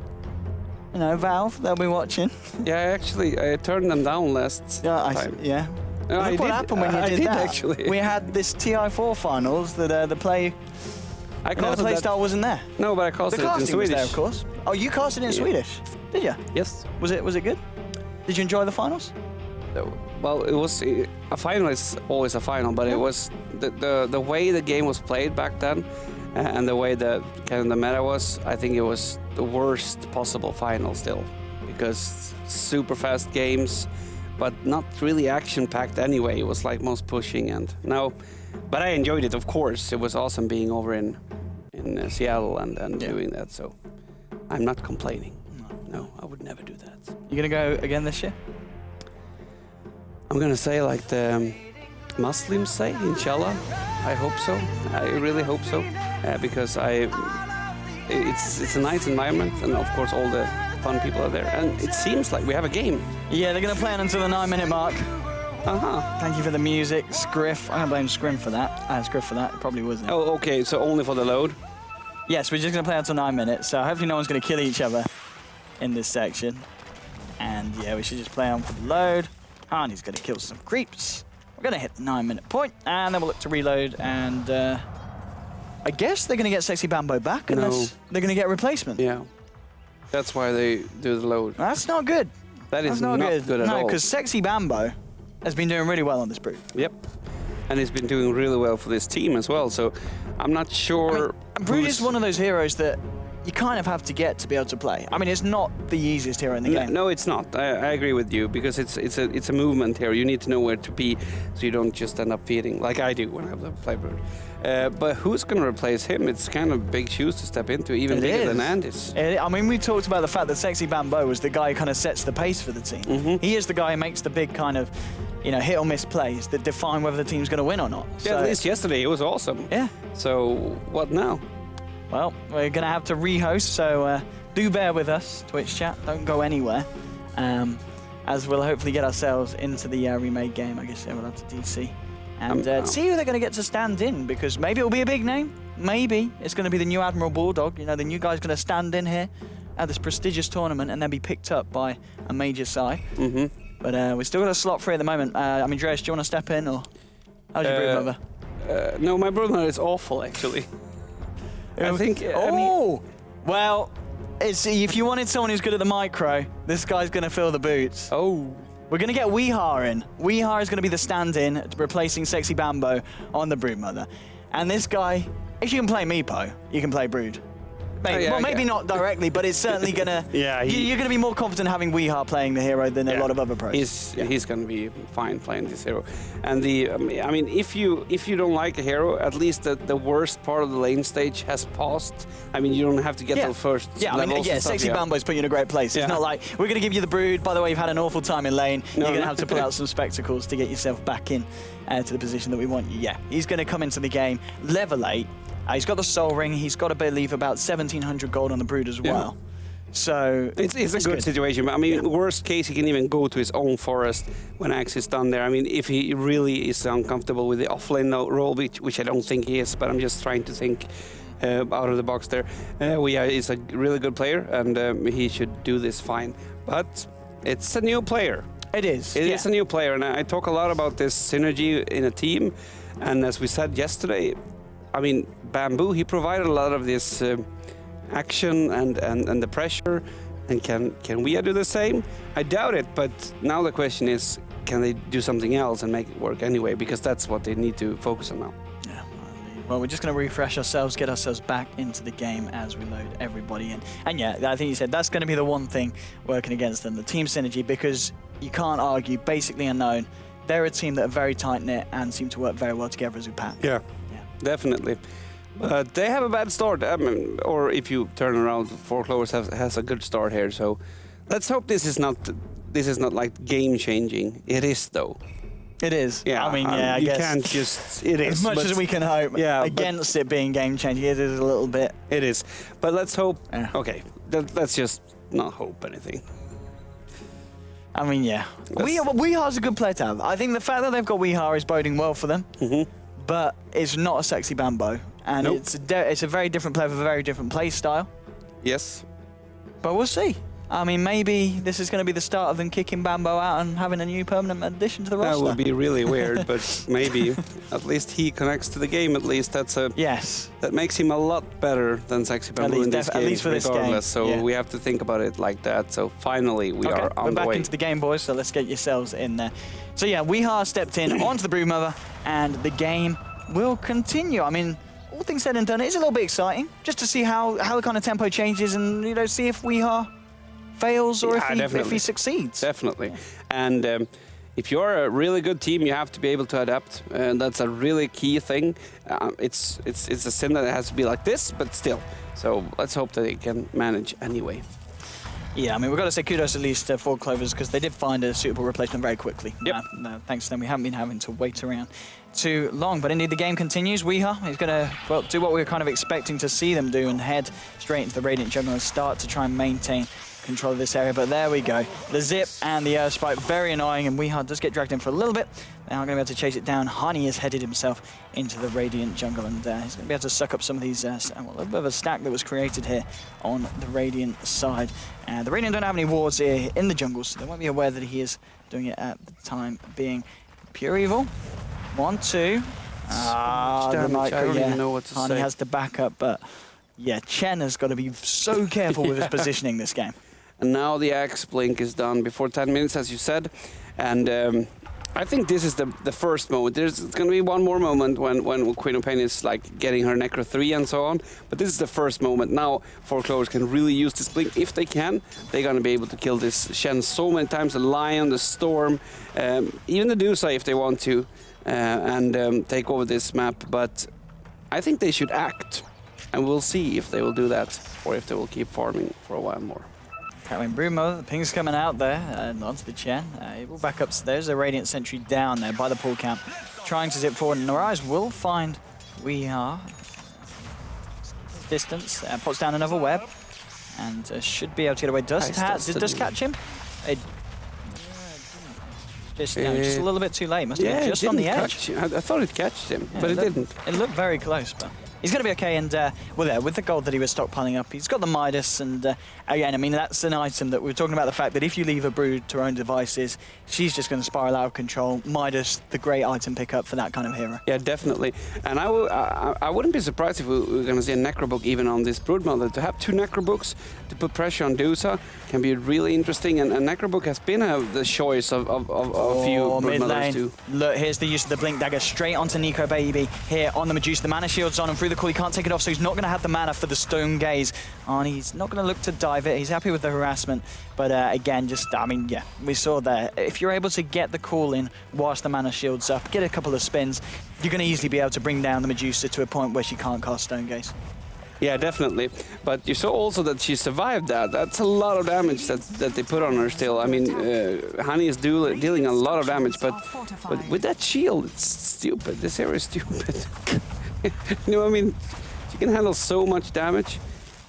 You know, Valve, they'll be watching. Yeah, I turned them down last time. Yeah. No, Look what happened when you did that. Actually. We had this TI4 finals that the play style wasn't there. No, but I casted it in Swedish. Was there, of course. Oh, you casted it in Swedish? Did you? Yes. Was it good? Did you enjoy the finals? Well, it was a final is always a final, but it was the way the game was played back then, and the way the kind of the meta was. I think it was the worst possible final still, because super fast games, but not really action-packed anyway. It was like most pushing and no, but I enjoyed it. Of course, it was awesome being over in Seattle and doing that. So I'm not complaining. No, I would never do that. You gonna go again this year? I'm gonna say like the Muslims say, inshallah. I hope so. I really hope so, because it's a nice environment, and of course all the fun people are there. And it seems like we have a game. Yeah, they're going to play it until the 9-minute mark. Uh-huh. Thank you for the music, Scriff. I'm going to blame Scriff for that. Scriff for that. It probably wasn't. Oh, okay. So only for the load. Yes, we're just going to play until 9 minutes. So hopefully no one's going to kill each other in this section. And yeah, we should just play on for the load. Harney's going to kill some creeps. We're going to hit the 9-minute point, and then we'll look to reload. And I guess they're going to get Sexy Bambo back, unless they're going to get a replacement. Yeah. That's why they do the load. That's not good. That is not good at all. No, because Sexy Bambo has been doing really well on this Brood. Yep. And he's been doing really well for this team as well, so I'm not sure... I mean, Brood is one of those heroes that you kind of have to get to be able to play. I mean, it's not the easiest hero in the game. No, it's not. I agree with you, because it's a movement here. You need to know where to be, so you don't just end up feeding, like I do when I have to play Brood. But who's going to replace him? It's kind of big shoes to step into, even bigger than Andy's. I mean, we talked about the fact that Sexy Bambo was the guy who kind of sets the pace for the team. He is the guy who makes the big kind of, hit or miss plays that define whether the team's going to win or not. Yeah, so, at least yesterday it was awesome. Yeah. So what now? Well, we're going to have to rehost, so do bear with us, Twitch chat. Don't go anywhere, as we'll hopefully get ourselves into the remade game. I guess we'll have to DC. And see who they're going to get to stand in, because maybe it'll be a big name. Maybe it's going to be the new Admiral Bulldog. The new guy's going to stand in here at this prestigious tournament and then be picked up by a major side. But we've still got a slot free at the moment. Andreas, do you want to step in, or how's your brood mother? No, my brood mother is awful, actually. I think... well, if you wanted someone who's good at the micro, this guy's going to fill the boots. Oh. We're going to get Weehar in. Weehar is going to be the stand-in, replacing Sexy Bambo on the Brood Mother. And this guy, if you can play Meepo, you can play Brood. Maybe, maybe not directly, but it's certainly going to... you're going to be more confident having Weehar playing the hero than a lot of other pros. He's going to be fine playing this hero. And I mean, if you don't like a hero, at least the worst part of the lane stage has passed. I mean, you don't have to get to the first levels. Sexy Bambo's put you in a great place. It's not like, we're going to give you the Brood, by the way, you've had an awful time in lane, you're going to have to pull out some spectacles to get yourself back in to the position that we want you. Yeah, he's going to come into the game, level 8. He's got the Soul Ring. He's got, I believe, about 1,700 gold on the Brood as well. So it's a good situation. I mean, worst case, he can even go to his own forest when Axe is done there. I mean, if he really is uncomfortable with the offlane role, which I don't think he is, but I'm just trying to think out of the box there. He's a really good player, and he should do this fine. But it's a new player. It is. It is a new player, and I talk a lot about this synergy in a team. And as we said yesterday, I mean, Bamboo, he provided a lot of this action and the pressure. And can we do the same? I doubt it, but now the question is, can they do something else and make it work anyway? Because that's what they need to focus on now. Yeah, well, we're just going to refresh ourselves, get ourselves back into the game as we load everybody in. And yeah, I think you said that's going to be the one thing working against them, the team synergy, because you can't argue, basically unknown. They're a team that are very tight-knit and seem to work very well together as a pack. Yeah. Definitely. But they have a bad start. I mean, or if you turn around, Four Clovers has a good start here. So let's hope this is not like game-changing. It is, though. It is. Yeah. I mean, I guess. You can't just... It is. As much as we can hope against it being game-changing, it is a little bit. It is. But let's hope... Yeah. Okay, let's just not hope anything. I mean, yeah. Weehar's a good player to have. I think the fact that they've got Weehar is boding well for them. But it's not a Sexy Bambo, and it's a very different player with a very different play style. Yes. But we'll see. I mean, maybe this is going to be the start of them kicking Bambo out and having a new permanent addition to the roster. That would be really weird, but maybe. At least he connects to the game, at least. That makes him a lot better than Sexy Bambo in this game, at least for regardless. This game. So we have to think about it like that. So finally, we are on the way. We're back into the game, boys, so let's get yourselves in there. So yeah, Weehar stepped in onto the Brood Mother, and the game will continue. I mean, all things said and done, it's a little bit exciting just to see how the kind of tempo changes and see if Weehar fails or if he succeeds. Definitely. And if you're a really good team, you have to be able to adapt, and that's a really key thing. It's a sin that it has to be like this, but still. So let's hope that they can manage anyway. Yeah, I mean, we've got to say kudos at least for Clovers because they did find a suitable replacement very quickly. Yep. Thanks to them, we haven't been having to wait around too long. But indeed, the game continues. Weeha is going to, well, do what we were kind of expecting to see them do and head straight into the Radiant jungle and start to try and maintain control of this area. But there we go. The zip and the earth spike, very annoying, and Weeha does get dragged in for a little bit. Now I'm going to be able to chase it down. Honey has headed himself into the Radiant jungle, and he's going to be able to suck up some of these, well, a little bit of a stack that was created here on the Radiant side. The Radiant don't have any wards here in the jungle, so they won't be aware that he is doing it at the time being. Pure Evil, 1, 2. The micro, I don't even know what to Honey say. has the backup, but yeah, Chen has got to be so careful with his positioning this game. And now the Axe Blink is done before 10 minutes, as you said. And I think this is the first moment. There's going to be one more moment when Queen of Pain is like getting her Necro 3 and so on. But this is the first moment. Now, 4 Clovers can really use this Blink. If they can, they're going to be able to kill this Shen so many times. The Lion, the Storm, even the Dusa if they want to, and take over this map. But I think they should act. And we'll see if they will do that or if they will keep farming for a while more. Catwin Brumo, the ping's coming out there and onto the Chen. He will back upstairs. The Radiant Sentry down there by the pool camp, trying to zip forward. And Norais will find Weeha. Distance, puts down another web, and should be able to get away. Does catch him? Just a little bit too late. Must have been just on the edge. I thought it catched him, but it didn't. It looked very close, but he's going to be okay. And well, with the gold that he was stockpiling up, he's got the Midas. And again, I mean, that's an item that we were talking about, the fact that if you leave a Brood to her own devices, she's just going to spiral out of control. Midas, the great item pickup for that kind of hero. Yeah, definitely. And I wouldn't be surprised if we were going to see a Necrobook even on this Brood Mother. To have 2 Necrobooks to put pressure on Dusa can be really interesting. And Necrobook has been the choice of a few Brood Mothers too. Look, here's the use of the Blink Dagger straight onto Nico Baby here on the Medusa. The mana shield's on, and through the call he can't take it off, so he's not going to have the mana for the Stone Gaze. And he's not going to look to dive it. He's happy with the harassment. But again, I mean, yeah, we saw there. If you're able to get the call in whilst the mana shield's up, get a couple of spins, you're going to easily be able to bring down the Medusa to a point where she can't cast Stone Gaze. Yeah, definitely. But you saw also that she survived that. That's a lot of damage that they put on her still. I mean, Honey is dealing a lot of damage, but with that shield, it's stupid. This hero is stupid. You know what I mean? She can handle so much damage.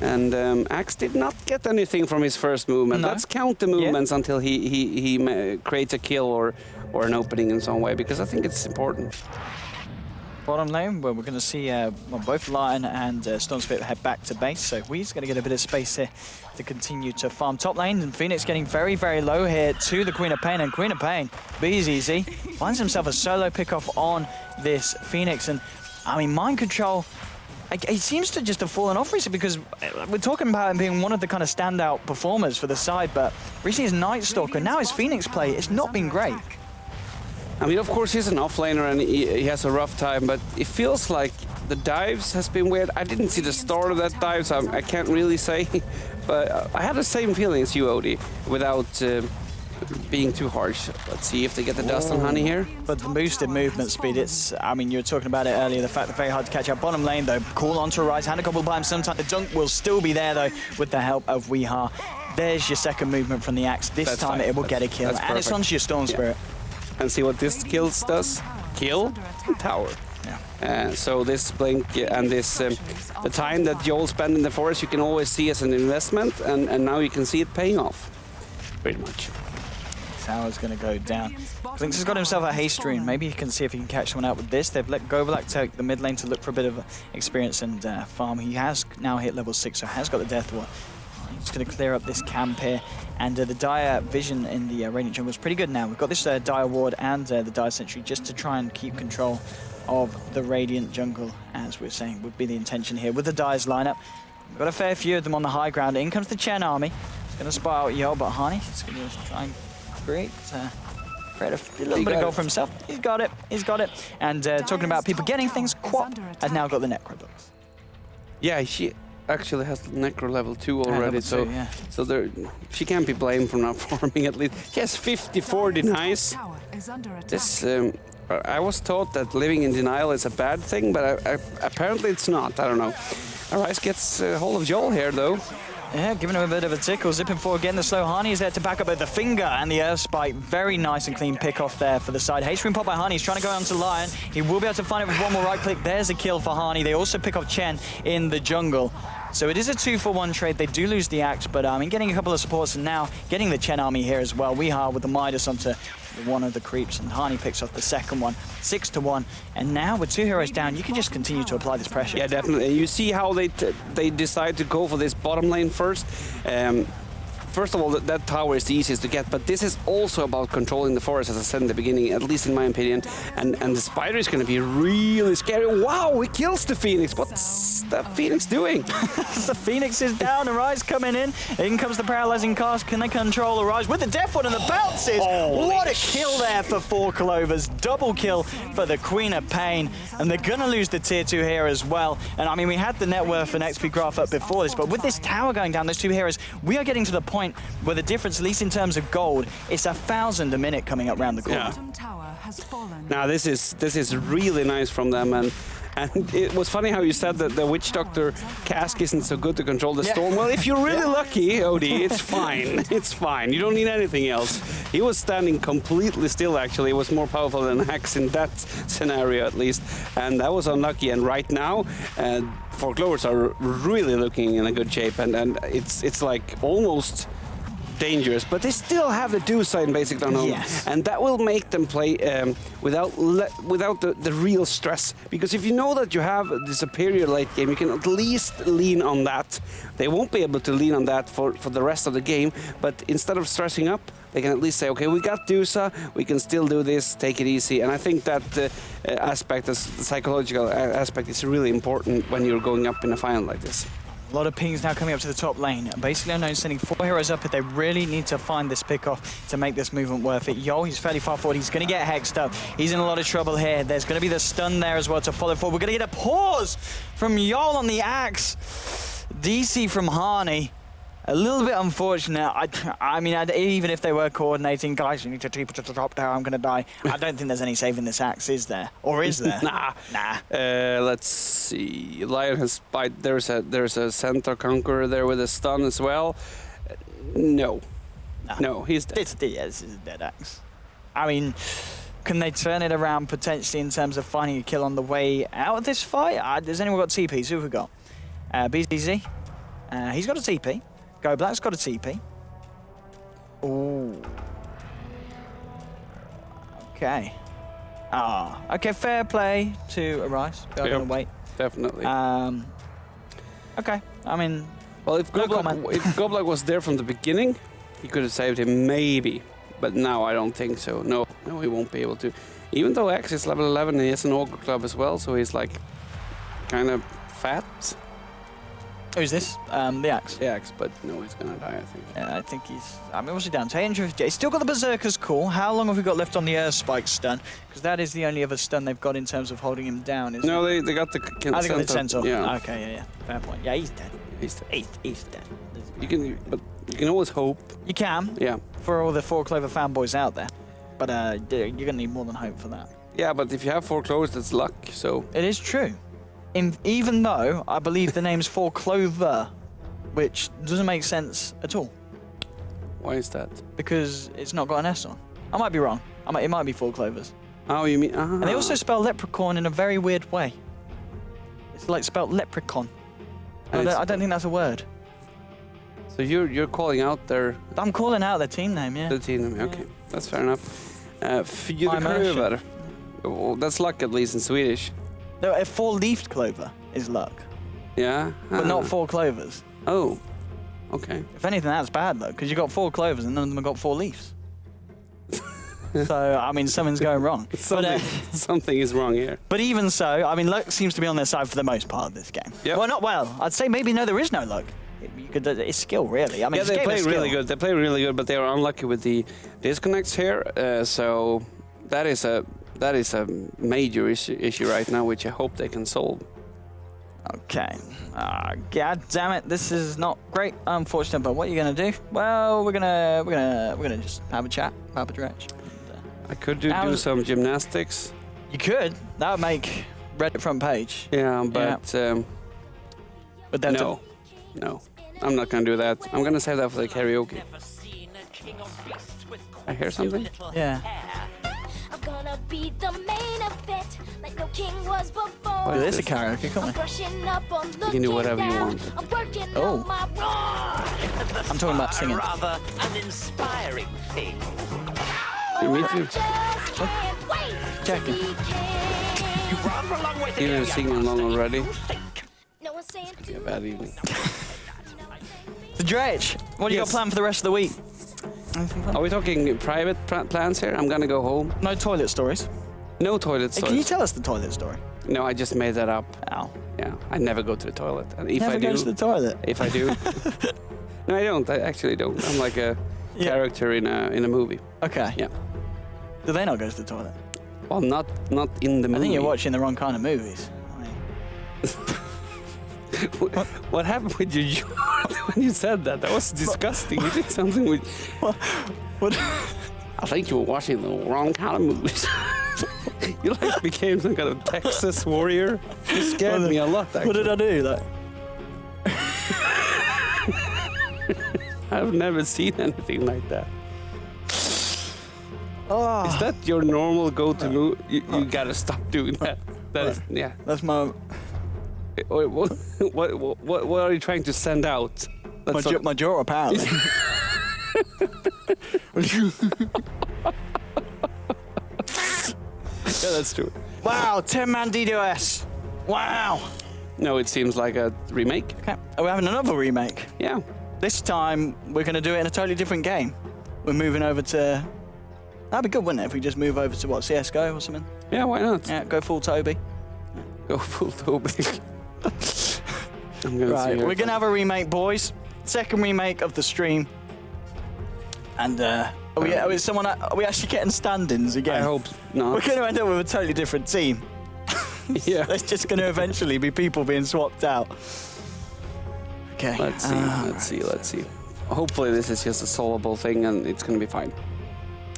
And Axe did not get anything from his first movement. No. Let's count the movements until he creates a kill or an opening in some way, because I think it's important. Bottom lane, where we're going to see both Lion and Stormspirit head back to base, so we's going to get a bit of space here to continue to farm top lane. And Phoenix getting very, very low here to the Queen of Pain, and Queen of Pain, Bees Easy, finds himself a solo pickoff on this Phoenix. And I mean, Mind Control, it seems to just have fallen off recently, because we're talking about him being one of the kind of standout performers for the side, but recently his Night Stalker, now his Phoenix play, it's not been great. I mean, of course, he's an offlaner and he has a rough time, but it feels like the dives has been weird. I didn't see the start of that dive, so I can't really say, but I had the same feeling as you, Odie, without being too harsh. Let's see if they get the dust on Honey here. But the boosted movement speed, I mean, you were talking about it earlier, the fact that very hard to catch up. Bottom lane, though, cool onto a rise, hand a couple by him sometime. The dunk will still be there, though, with the help of Weeha. There's your second movement from the Axe. This time it will get a kill, and it's onto your Storm Spirit. Yeah. And see what this kills does. Kill tower. Yeah. So this Blink and this the time that Joel spent in the forest, you can always see as an investment, and now you can see it paying off. Pretty much. Tower's going to go down. Blinks has got himself a haste rune. Maybe he can see if he can catch someone out with this. They've let Gobelak take the mid lane to look for a bit of experience and farm. He has now hit level 6, so has got the Death Ward. He's going to clear up this camp here. And the Dire Vision in the Radiant jungle is pretty good now. We've got this Dire Ward and the Dire Sentry just to try and keep control of the Radiant jungle, as we're saying would be the intention here with the Dire's lineup. We've got a fair few of them on the high ground. In comes the Chen army. He's going to spy out Yo, but Honey is going to try and create a little bit of goal for himself. He's got it. He's got it. And talking about people getting things, Quap has now got the Necrobooks. Yeah, she actually has the Necro level 2 already, so she can't be blamed for not farming at least. She has 50-4 denies. This, I was taught that living in denial is a bad thing, but apparently it's not. I don't know. Arise gets hold of Joel here, though. Yeah, giving him a bit of a tickle, zipping forward, getting the slow. Hani is there to back up with the finger and the earth spike. Very nice and clean pick off there for the side. H-Screen pop by Hani. He's trying to go onto Lion. He will be able to find it with one more right click. There's a kill for Hani. They also pick off Chen in the jungle. So it is a 2-for-1 trade. They do lose the Axe, but getting a couple of supports and now getting the Chen army here as well. Weehaw with the Midas onto one of the creeps, and Hani picks off the second one, 6-1. And now with 2 heroes down, you can just continue to apply this pressure. Yeah, definitely. You see how they decide to go for this bottom lane first. First of all, that tower is the easiest to get, but this is also about controlling the forest, as I said in the beginning, at least in my opinion. And the spider is going to be really scary. Wow, he kills the Phoenix. What's the Phoenix doing? The Phoenix is down, Arise coming in. In comes the paralyzing cast. Can they control Arise with the death one and the bounces? What a kill there for 4 Clovers. Double kill for the Queen of Pain. And they're going to lose the tier 2 here as well. And I mean, we had the net worth and XP graph up before this, but with this tower going down, those 2 heroes, we are getting to the point where the difference, at least in terms of gold, it's 1,000 a minute coming up round the corner. Yeah. Now this is really nice from them, and it was funny how you said that the Witch Doctor cask isn't so good to control the storm. Well, if you're really lucky, OD, it's fine. It's fine. You don't need anything else. He was standing completely still, actually. It was more powerful than Hax in that scenario, at least. And that was unlucky. And right now, 4 Clovers are really looking in a good shape. And it's like almost dangerous, but they still have the do sign basically on home, yes. And that will make them play without the real stress. Because if you know that you have the superior late game, you can at least lean on that. They won't be able to lean on that for the rest of the game, but instead of stressing up, they can at least say, okay, we got Dusa, we can still do this, take it easy. And I think that aspect, the psychological aspect, is really important when you're going up in a final like this. A lot of pings now coming up to the top lane. Basically, Unknown sending 4 heroes up, but they really need to find this pick-off to make this movement worth it. Yo, he's fairly far forward. He's going to get hexed up. He's in a lot of trouble here. There's going to be the stun there as well to follow forward. We're going to get a pause from Yol on the Axe. DC from Hani. A little bit unfortunate. I mean, even if they were coordinating, guys, you need to keep it to the top there, I'm going to die. I don't think there's any saving this Axe, is there? Or is there? Nah. Let's see. Lion has spite. There's a Centaur Conqueror there with a stun as well. No, he's dead. This is a dead Axe. I mean, can they turn it around potentially in terms of finding a kill on the way out of this fight? Has anyone got TPs? Who have we got? BZZ. He's got a TP. Go Black's got a TP. Ooh. Okay. Okay, fair play to Arise. They're going to wait. Definitely. Okay, I mean... Well, if Goblack was there from the beginning, he could have saved him, maybe. But now I don't think so. No, he won't be able to. Even though X is level 11, he has an Ogre Club as well, so he's like kind of fat. Who's this? The Axe. The Axe, but no, he's gonna die, I think. Yeah, I think he's... I mean, what's he down? 250. He's still got the Berserker's Call. How long have we got left on the Earth Spike stun? Because that is the only other stun they've got in terms of holding him down, isn't it? No, they got the Centaur. They got the Centaur. Yeah. Okay, yeah. Fair point. Yeah, he's dead. He's dead. He's dead. But you can always hope. You can. Yeah. For all the 4 Clover fanboys out there. But you're gonna need more than hope for that. Yeah, but if you have 4 Clovers, that's luck, so... It is true. Even though I believe the name's 4 Clover, which doesn't make sense at all. Why is that? Because it's not got an S on. I might be wrong. It might be 4 Clovers. Oh, you mean... And they also spell Leprecon in a very weird way. It's like spelled Leprecon. I don't think that's a word. So you're calling out their... I'm calling out their team name, yeah. The team name, okay. That's fair enough. Clover. Oh, that's luck, at least in Swedish. No, a 4-leafed clover is luck. Yeah? But not 4 clovers. Oh, okay. If anything, that's bad, though, because you got 4 clovers and none of them have got 4 leaves. So, I mean, something's going wrong. Something is wrong here. But even so, I mean, luck seems to be on their side for the most part of this game. Yep. Well, not well. I'd say maybe no, there is no luck. It's skill, really. I mean, yeah, they play really good. They play really good, but they are unlucky with the disconnects here. So that is a major issue right now, which I hope they can solve. Okay. God damn it! This is not great, unfortunate. But what are you gonna do? Well, we're gonna just have a chat, have a stretch. I could do some gymnastics. You could. That would make Reddit front page. Yeah, but but no. I'm not gonna do that. I'm gonna save that for the karaoke. I hear something? Yeah. I'm gonna be the main event, like no king was before. What Do is this a karaoke, can't we? Brushing up on You can do whatever you want. I'm working Oh. on my I'm talking about singing. Rather uninspiring thing. Me too. just can't wait Checking. to be king. You've rather a long way to You've go. been singing along already. No one's saying Yeah, bad evening. The Dredge, what do you got Yes. planned for the rest of the week? Anything fun? Are we talking private plans here? I'm gonna go home. No toilet stories. No toilet Hey, can you stories. tell us the toilet story? No, I just made that up. Ow. Yeah, I never go to the toilet. And if Never I do, goes to the toilet. if I do, no, I don't. I actually don't. I'm like a Yeah. character in a movie. Okay. Yeah. Do they not go to the toilet? Well, not in the movie. I think you're watching the wrong kind of movies. I mean, What happened with your jaw when you said that? That was disgusting. You did something with. what? I think you were watching the wrong kind of movies. You like became some kind of Texas warrior. You scared me a lot. Actually. What did I do? Like, I've never seen anything like that. oh, Is that your normal go-to move? You gotta stop doing that. That is, yeah. that's my What are you trying to send out? my jaw apparently. Yeah, that's true. Wow, 10-man DDoS. Wow. No, it seems like a remake. Okay, we're having another remake. Yeah. This time we're going to do it in a totally different game. We're moving over to. That'd be good, wouldn't it? If we just move over to what, CS:GO or something? Yeah, why not? Yeah, go full Toby. Go full Toby. I'm gonna Right, see we're gonna have a remake, boys. Second remake of the stream. And are we actually getting stand-ins again? I hope not. We're gonna end up with a totally different team. Yeah. There's just gonna eventually be people being swapped out. Okay. Let's see. Let's see. Hopefully this is just a solvable thing and it's gonna be fine.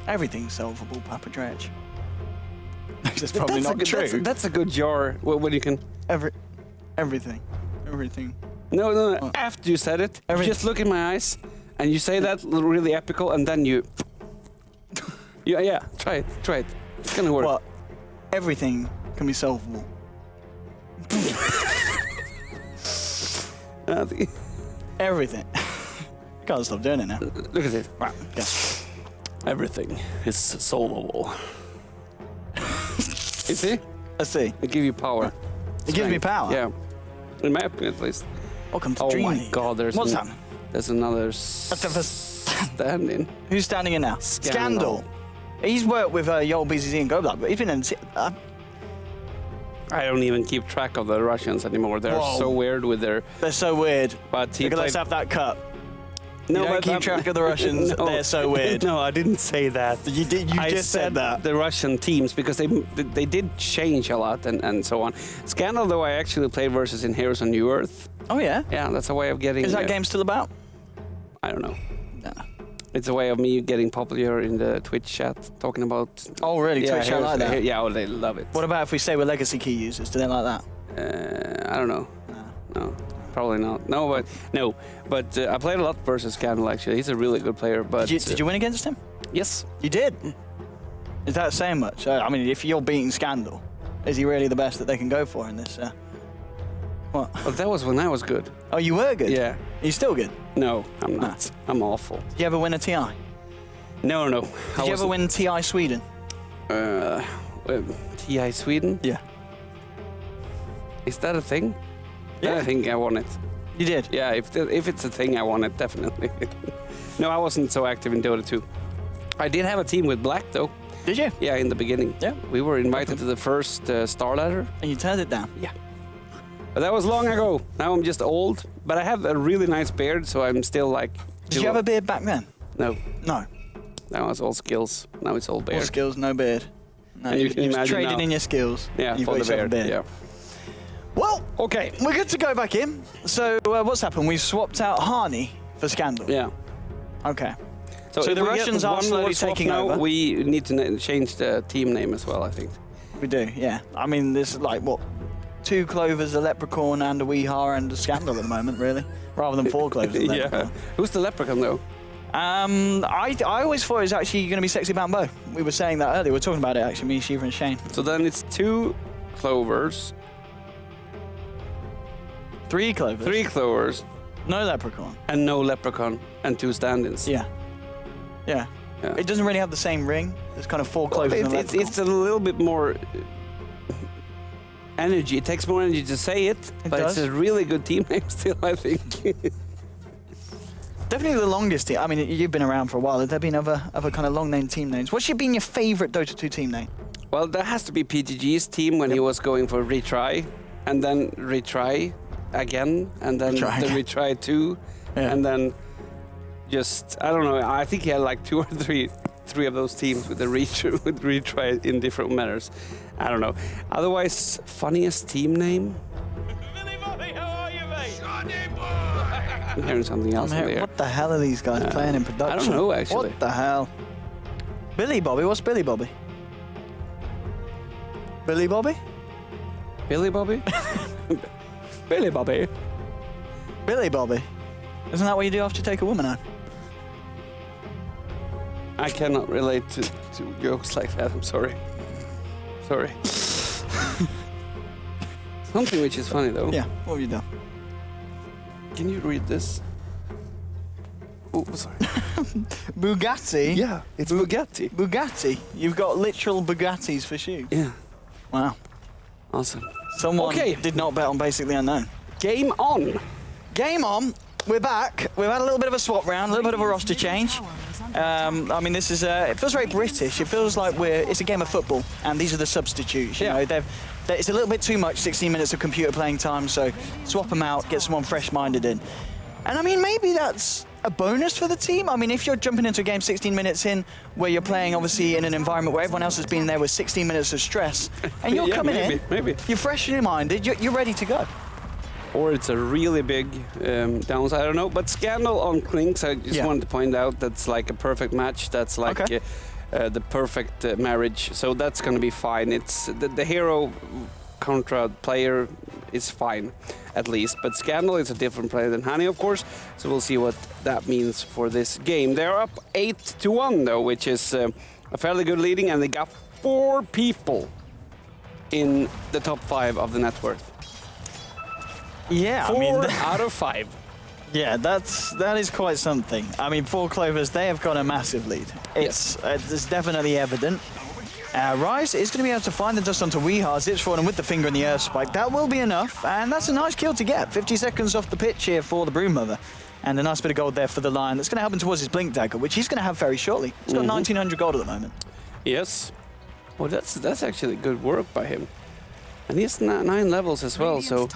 Everything's solvable, Papa Dredge. That's probably not true. That's a good jar. When you can. Everything. No. Oh. After you said it, you Everything. just look in my eyes, and you say that really epical, and then you. Yeah. Try it. It's gonna work. What? Everything can be solvable. Everything. Can't stop doing it now. Look at it. Right. Okay. Everything is solvable. You see? Let's see. It gives you power. It gives me Strength. power. Yeah. In my opinion, at least. Welcome to Oh my DreamLeague. God! What's happening? There's another stand-in. Who's standing in now? Scandal. He's worked with your BZZ and GoBlock, but he's been in. I don't even keep track of the Russians anymore. They're Whoa. so weird with their. They're so weird. But he Look at played. let's have that cup. No, You don't but keep track of the Russians. No. They're so weird. No, I didn't say that. You did. You I just said that. the Russian teams because they did change a lot and so on. Scandal, though, I actually played versus in Heroes on New Earth. Oh yeah. Yeah, that's a way of getting. Is that game still about? I don't know. No. It's a way of me getting popular in the Twitch chat, talking about. Oh really? Twitch chat like that? Yeah, oh, they love it. What about if we say we're legacy key users? Do they like that? I don't know. No, probably not. No, but I played a lot versus Scandal. Actually, he's a really good player. But Did you win against him? Yes. You did. Is that saying much? I mean, if you're beating Scandal, is he really the best that they can go for in this? What? But that was when I was good. Oh, you were good. Yeah. Are you still good? No, I'm not. I'm awful. Did you ever win a TI? No. Did you ever win TI Sweden? TI Sweden? Yeah. Is that a thing? Yeah. I think I won it. You did? Yeah, if it's a thing, I won it, definitely. No, I wasn't so active in Dota 2. I did have a team with Black, though. Did you? Yeah, in the beginning. Yeah. We were invited to the first Star Ladder. And you turned it down? Yeah. But that was long ago. Now I'm just old. But I have a really nice beard, so I'm still like... Did you have a beard back then? No. No. Now it's all skills. Now it's all beard. All skills, no beard. No, And you can you've imagine traded now. in your skills. Yeah, You've for got the yourself a beard. Yeah. Well, Okay. we're good to go back in. So what's happened? We've swapped out Harney for Scandal. Yeah. Okay. So if the we get Russians are one slowly more swap taking now, over. We need to change the team name as well, I think. We do, yeah. I mean, this is like, what, 2 Clovers, a Leprecon, and a Weehar, and a Scandal at the moment, really, rather than 4 Clovers. And Yeah. Who's the Leprecon though? I always thought it was actually going to be Sexy Bambo. We were saying that earlier. We were talking about it actually, me, Shiva, and Shane. So then it's 2 Clovers, 3 Clovers. 3 Clovers, No Leprecon. and no Leprecon, and 2 stand-ins. Yeah. Yeah. Yeah. It doesn't really have the same ring. There's kind of 4 Clovers and a It's, Leprecon. it's a little bit more energy. It takes more energy to say it, but does. it's a really good team name still, I think. Definitely the longest team. I mean, you've been around for a while. Have there been other kind of long-name team names? What's been your favorite Dota 2 team name? Well, that has to be PGG's team when he was going for retry, and then retry again, and then Retry the again. retry 2, Yeah. and then just, I don't know, I think he had like 2 or 3 of those teams with the retry in different manners. I don't know. Otherwise, funniest team name? Billy Bobby, how are you, mate? I'm hearing something else in there. What the hell are these guys playing in production? I don't know, actually. What the hell? Billy Bobby? What's Billy Bobby? Billy Bobby? Billy Bobby? Billy Bobby? Billy Bobby? Isn't that what you do after you take a woman out? I cannot relate to jokes like that, I'm sorry. Sorry. Something which is funny though. Yeah, what have you done? Can you read this? Oh, sorry. Bugatti? Yeah, it's Bugatti. Bugatti? You've got literal Bugattis for shoes? Yeah, Wow. awesome. Someone Okay. did not bet on Basically Unknown. Game on. Game on. We're back. We've had a little bit of a swap round, a little bit of a roster change. I mean, this is it feels very British. It feels like it's a game of football, and these are the substitutes. You Yeah. know, it's a little bit too much, 16 minutes of computer playing time. So swap them out, get someone fresh-minded in. And I mean, maybe that's a bonus for the team. I mean, if you're jumping into a game 16 minutes in, where you're playing obviously in an environment where everyone else has been there with 16 minutes of stress, and you're Yeah, coming in, maybe. you're freshly minded, you're ready to go. Or it's a really big downside, I don't know. But Scandal on Clinks, I just Yeah. wanted to point out that's like a perfect match. That's like Okay. the perfect marriage. So that's going to be fine. It's the hero contra player is fine, at least. But Scandal is a different player than Hani, of course. So we'll see what that means for this game. They're up 8-1 though, which is a fairly good leading, and they got 4 people in the top 5 of the net worth. Yeah, 4 out of 5. Yeah, that is quite something. I mean, 4 Clovers, they have got a massive lead. It's definitely evident. Rise is going to be able to find the dust onto Weehar, zips forward and with the finger in the earth spike. That will be enough, and that's a nice kill to get. 50 seconds off the pitch here for the Broodmother. And a nice bit of gold there for the Lion. That's going to help him towards his Blink Dagger, which he's going to have very shortly. He's got 1,900 gold at the moment. Yes. Well, that's actually good work by him. And he has 9 levels as well, so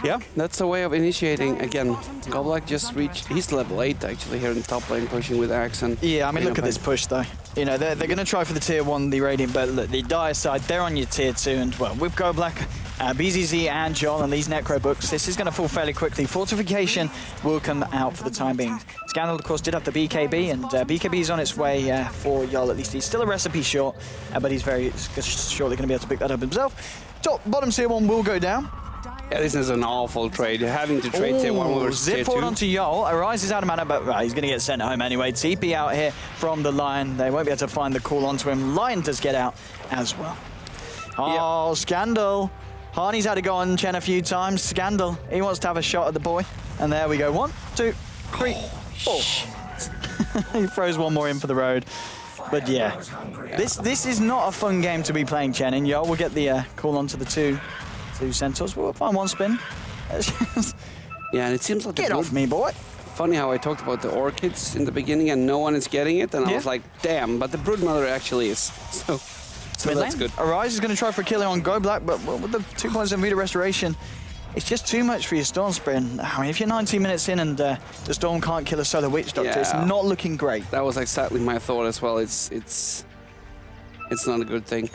yeah, that's a way of initiating again. Goblack just reached, he's level 8 actually here in the top lane, pushing with Axe and... Yeah, I mean, look at this push though. You know, they're going to try for the tier 1, the Radiant, but look, the Dire side, they're on your tier 2, and well, with Goblack, BZZ and John and these Necro books, this is going to fall fairly quickly. Fortification will come out for the time being. Scandal, of course, did have the BKB, and BKB is on its way for Yol, at least. He's still a recipe short, but he's very shortly going to be able to pick that up himself. Bottom tier 1 will go down. Yeah, this is an awful trade. Having to trade tier 1 versus tier Zip 2. forward onto Yol. Arise is out of mana, but he's going to get sent home anyway. TP out here from the Lion. They won't be able to find the call onto him. Lion does get out as well. Oh, yeah. Scandal. Harney's had to go on Chen a few times. Scandal. He wants to have a shot at the boy. And there we go. 1, 2, 3, 4. He throws one more in for the road. But yeah, this is not a fun game to be playing, Chen. And Yol will get the call onto the two Centaurs. We'll find one spin. Yeah, and it seems like... Get off me, boy. Funny how I talked about the Orchids in the beginning and no one is getting it, and I was like, damn, but the Broodmother actually is. So that's good. Arise is going to try for a kill on Go Black, but with the 2.7 meter restoration, it's just too much for your Storm Sprint. I mean, if you're 19 minutes in and the Storm can't kill a solo Witch Doctor, it's not looking great. That was exactly my thought as well. It's not a good thing.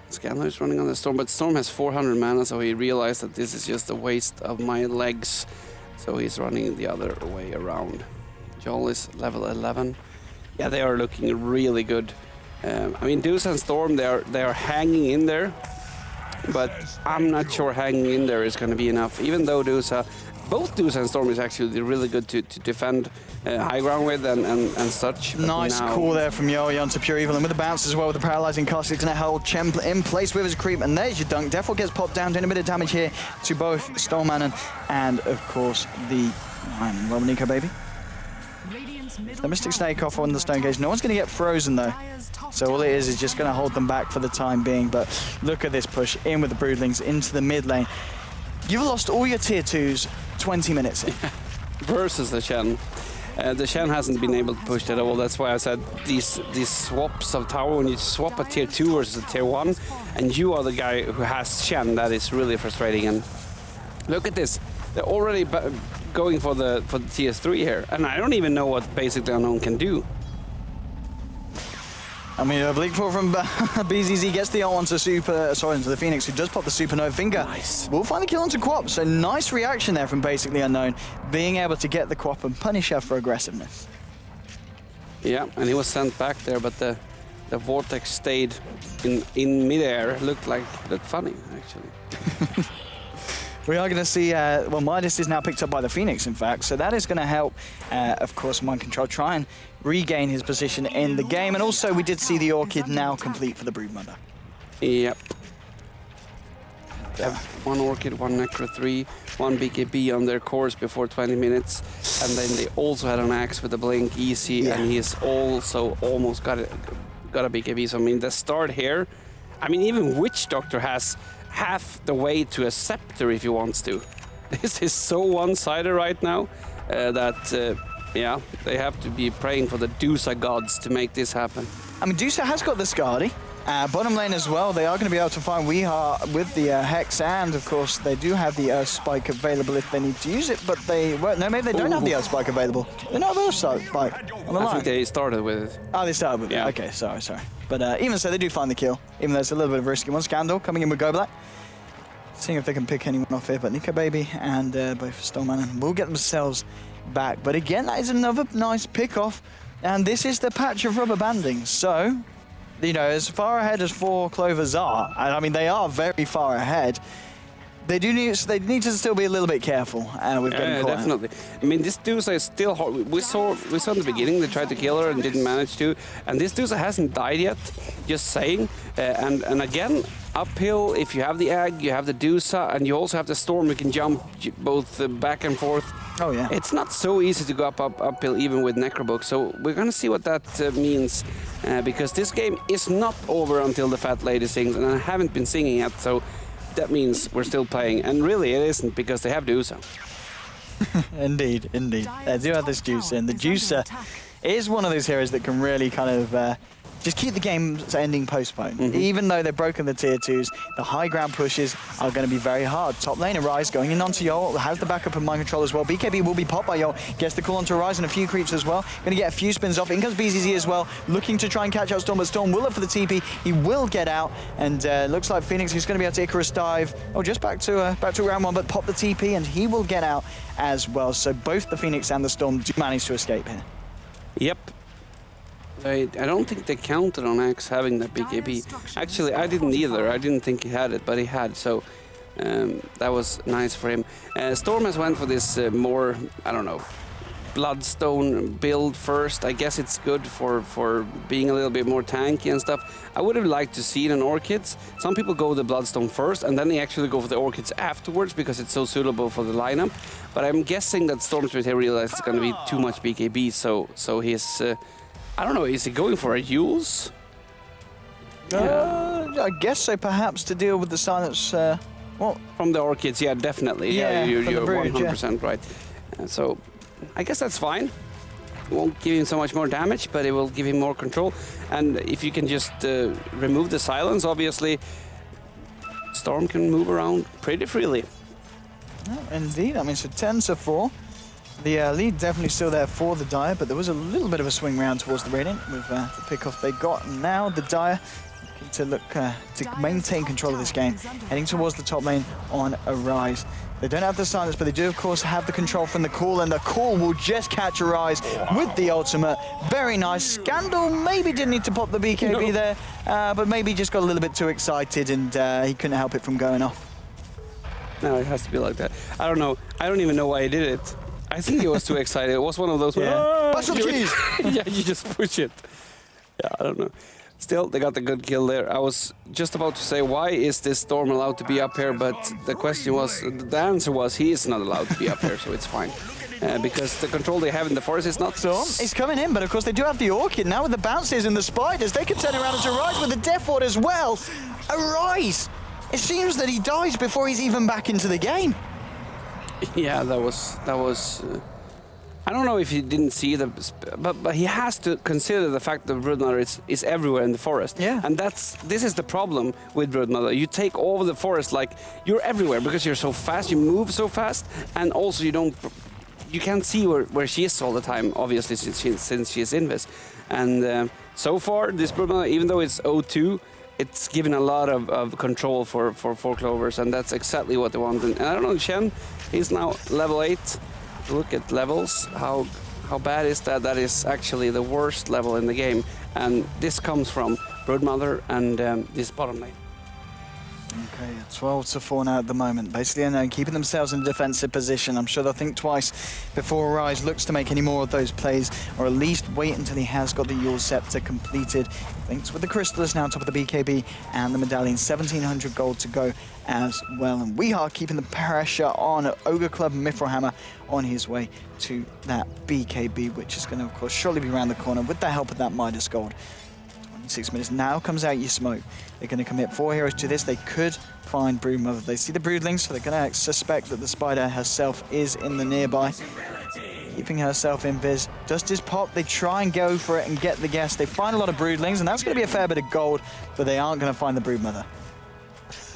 Scanner is running on the Storm, but Storm has 400 mana, so he realized that this is just a waste of my legs. So he's running the other way around. Joel is level 11. Yeah, they are looking really good. I mean, Deuce and Storm, they are hanging in there. but I'm not sure hanging in there is going to be enough. Even though both Dusa and Storm is actually really good to defend high ground with and such. Nice call there from Yo onto Pure Evil, and with the bounce as well, with the paralyzing cast, it's going to hold Chen in place with his creep, and there's your dunk. Defo gets popped down, doing a bit of damage here to both Stormanen and, of course, the well, Nico baby. The Mystic Snake off on the Stone Cage. No one's going to get frozen though, so all it is just going to hold them back for the time being. But look at this push in with the Broodlings into the mid lane. You've lost all your tier 2s 20 minutes in. Versus the Shen. The Shen hasn't been able to push at all. That's why I said these swaps of tower, when you swap a tier 2 versus a tier 1, and you are the guy who has Shen, that is really frustrating. And look at this. They're already going for the tier 3 here, and I don't even know what basically Unknown can do. I mean, a Bleak Fall from BZZ gets the ult onto into the Phoenix, who does pop the Supernova finger. Nice. We'll find the kill onto Quap, so nice reaction there from basically Unknown, being able to get the Quap and punish her for aggressiveness. Yeah, and he was sent back there, but the Vortex stayed in midair. Looked funny, actually. We are going to see, well, Midas is now picked up by the Phoenix, in fact, so that is going to help, of course, Mind Control try and regain his position in the game. And also, we did see the Orchid now complete for the Broodmother. Yep. They have one Orchid, one Necro 3, one BKB on their course before 20 minutes, and then they also had an Axe with the Blink easy, and he's also almost got a BKB. So, I mean, the start here, I mean, even Witch Doctor has half the way to a Scepter if he wants to. This is so one-sided right now that, yeah, they have to be praying for the Dusa gods to make this happen. I mean, Dusa has got the Skadi. Bottom lane as well, they are going to be able to find Weeha with the Hex, and of course they do have the Earth Spike available if they need to use it, but they, well, no, maybe they don't have the Earth Spike available. They don't have Earth Spike on the line. I think they started with it. Oh, they started with it. Okay, sorry. But even so, they do find the kill, even though it's a little bit of a risky one. Scandal coming in with Go Black, seeing if they can pick anyone off here, but Nico Baby and both Stormman will get themselves back. But again, that is another nice pick-off, and this is the patch of rubber banding, so you know, as far ahead as 4 Clovers are, and I mean, they are very far ahead, they need to still be a little bit careful with getting caught. Definitely. I mean, this Dusa is still hard. We saw in the beginning they tried to kill her and didn't manage to, and this Dusa hasn't died yet, just saying. And again, uphill, if you have the Egg, you have the Dusa, and you also have the Storm, you can jump both back and forth. Oh yeah. It's not so easy to go uphill even with Necrobook, so we're gonna see what that means, because this game is not over until the Fat Lady sings, and I haven't been singing yet, so that means we're still playing, and really it isn't, because they have Dusa. Indeed. They do have this Juicer, and the Juicer is one of those heroes that can really kind of just keep the game's ending postponed. Even though they've broken the tier 2s, the high ground pushes are going to be very hard. Top lane, Arise going in onto Yol, has the backup of Mind Control as well. BKB will be popped by Yol, gets the call onto Arise and a few creeps as well. Going to get a few spins off. In comes BZZ as well, looking to try and catch out Storm, but Storm will look for the TP. He will get out, and looks like Phoenix is going to be able to Icarus dive. Oh, just back to round 1, but pop the TP, and he will get out as well. So both the Phoenix and the Storm do manage to escape here. Yep. I don't think they counted on Axe having that BKB. Actually, I didn't either. I didn't think he had it, but he had, so that was nice for him. Storm has went for this more, I don't know, Bloodstone build first. I guess it's good for being a little bit more tanky and stuff. I would have liked to see it in Orchids. Some people go the Bloodstone first, and then they actually go for the Orchids afterwards because it's so suitable for the lineup. But I'm guessing that Storm's here realized it's going to be too much BKB, so he's... I don't know, is he going for a Yules? I guess so, perhaps, to deal with the silence. Well, from the Orchids, yeah, definitely. Yeah, you're 100% right. So, I guess that's fine. It won't give him so much more damage, but it will give him more control. And if you can just remove the silence, obviously, Storm can move around pretty freely. Oh, indeed, I mean, so 10-4. The lead definitely still there for the Dire, but there was a little bit of a swing round towards the Radiant with the pick-off they got. And now the Dire looking to look to maintain control of this game, heading towards the top lane on Arise. They don't have the silence, but they do, of course, have the control from the Call, and the Call will just catch a Rise with the ultimate. Very nice. Scandal maybe didn't need to pop the BKB there, but maybe just got a little bit too excited, and he couldn't help it from going off. No, it has to be like that. I don't know. I don't even know why he did it. I think he was too excited. It was one of those. Yeah. Muscle cheese! Yeah, you just push it. Yeah, I don't know. Still, they got the good kill there. I was just about to say, why is this Storm allowed to be up here? But the question was, the answer was, he is not allowed to be up here, so it's fine. Because the control they have in the forest is not... Storm is coming in, but of course they do have the Orchid now with the bounces and the Spiders. They can turn around into Rise with the Death Ward as well. A Rise! It seems that he dies before he's even back into the game. Yeah, that was. I don't know if he didn't see the, but he has to consider the fact that Broodmother is everywhere in the forest. Yeah. And this is the problem with Broodmother. You take over the forest, like you're everywhere because you're so fast, you move so fast, and also you can't see where she is all the time. Obviously, since she is Invis, and so far this Broodmother, even though it's 0-2. It's given a lot of control for 4 Clovers, and that's exactly what they want. And I don't know, Shen, he's now level 8. Look at levels. How bad is that? That is actually the worst level in the game. And this comes from Broodmother and this bottom lane. Okay, 12-4 now at the moment. Basically, keeping themselves in a defensive position. I'm sure they'll think twice before Rise looks to make any more of those plays, or at least wait until he has got the Yule Scepter completed. Thanks with the Crystallis now on top of the BKB and the Medallion. 1,700 gold to go as well. And we are keeping the pressure on Ogre Club Mithril Hammer on his way to that BKB, which is going to, of course, surely be around the corner with the help of that Midas Gold. 6 minutes now comes out your smoke. They're going to commit 4 heroes to this. They could find Broodmother. They see the Broodlings, so they're going to suspect that the Spider herself is in the nearby. Keeping herself in vis. Dust is popped. They try and go for it and get the guess. They find a lot of Broodlings, and that's going to be a fair bit of gold, but they aren't going to find the Broodmother.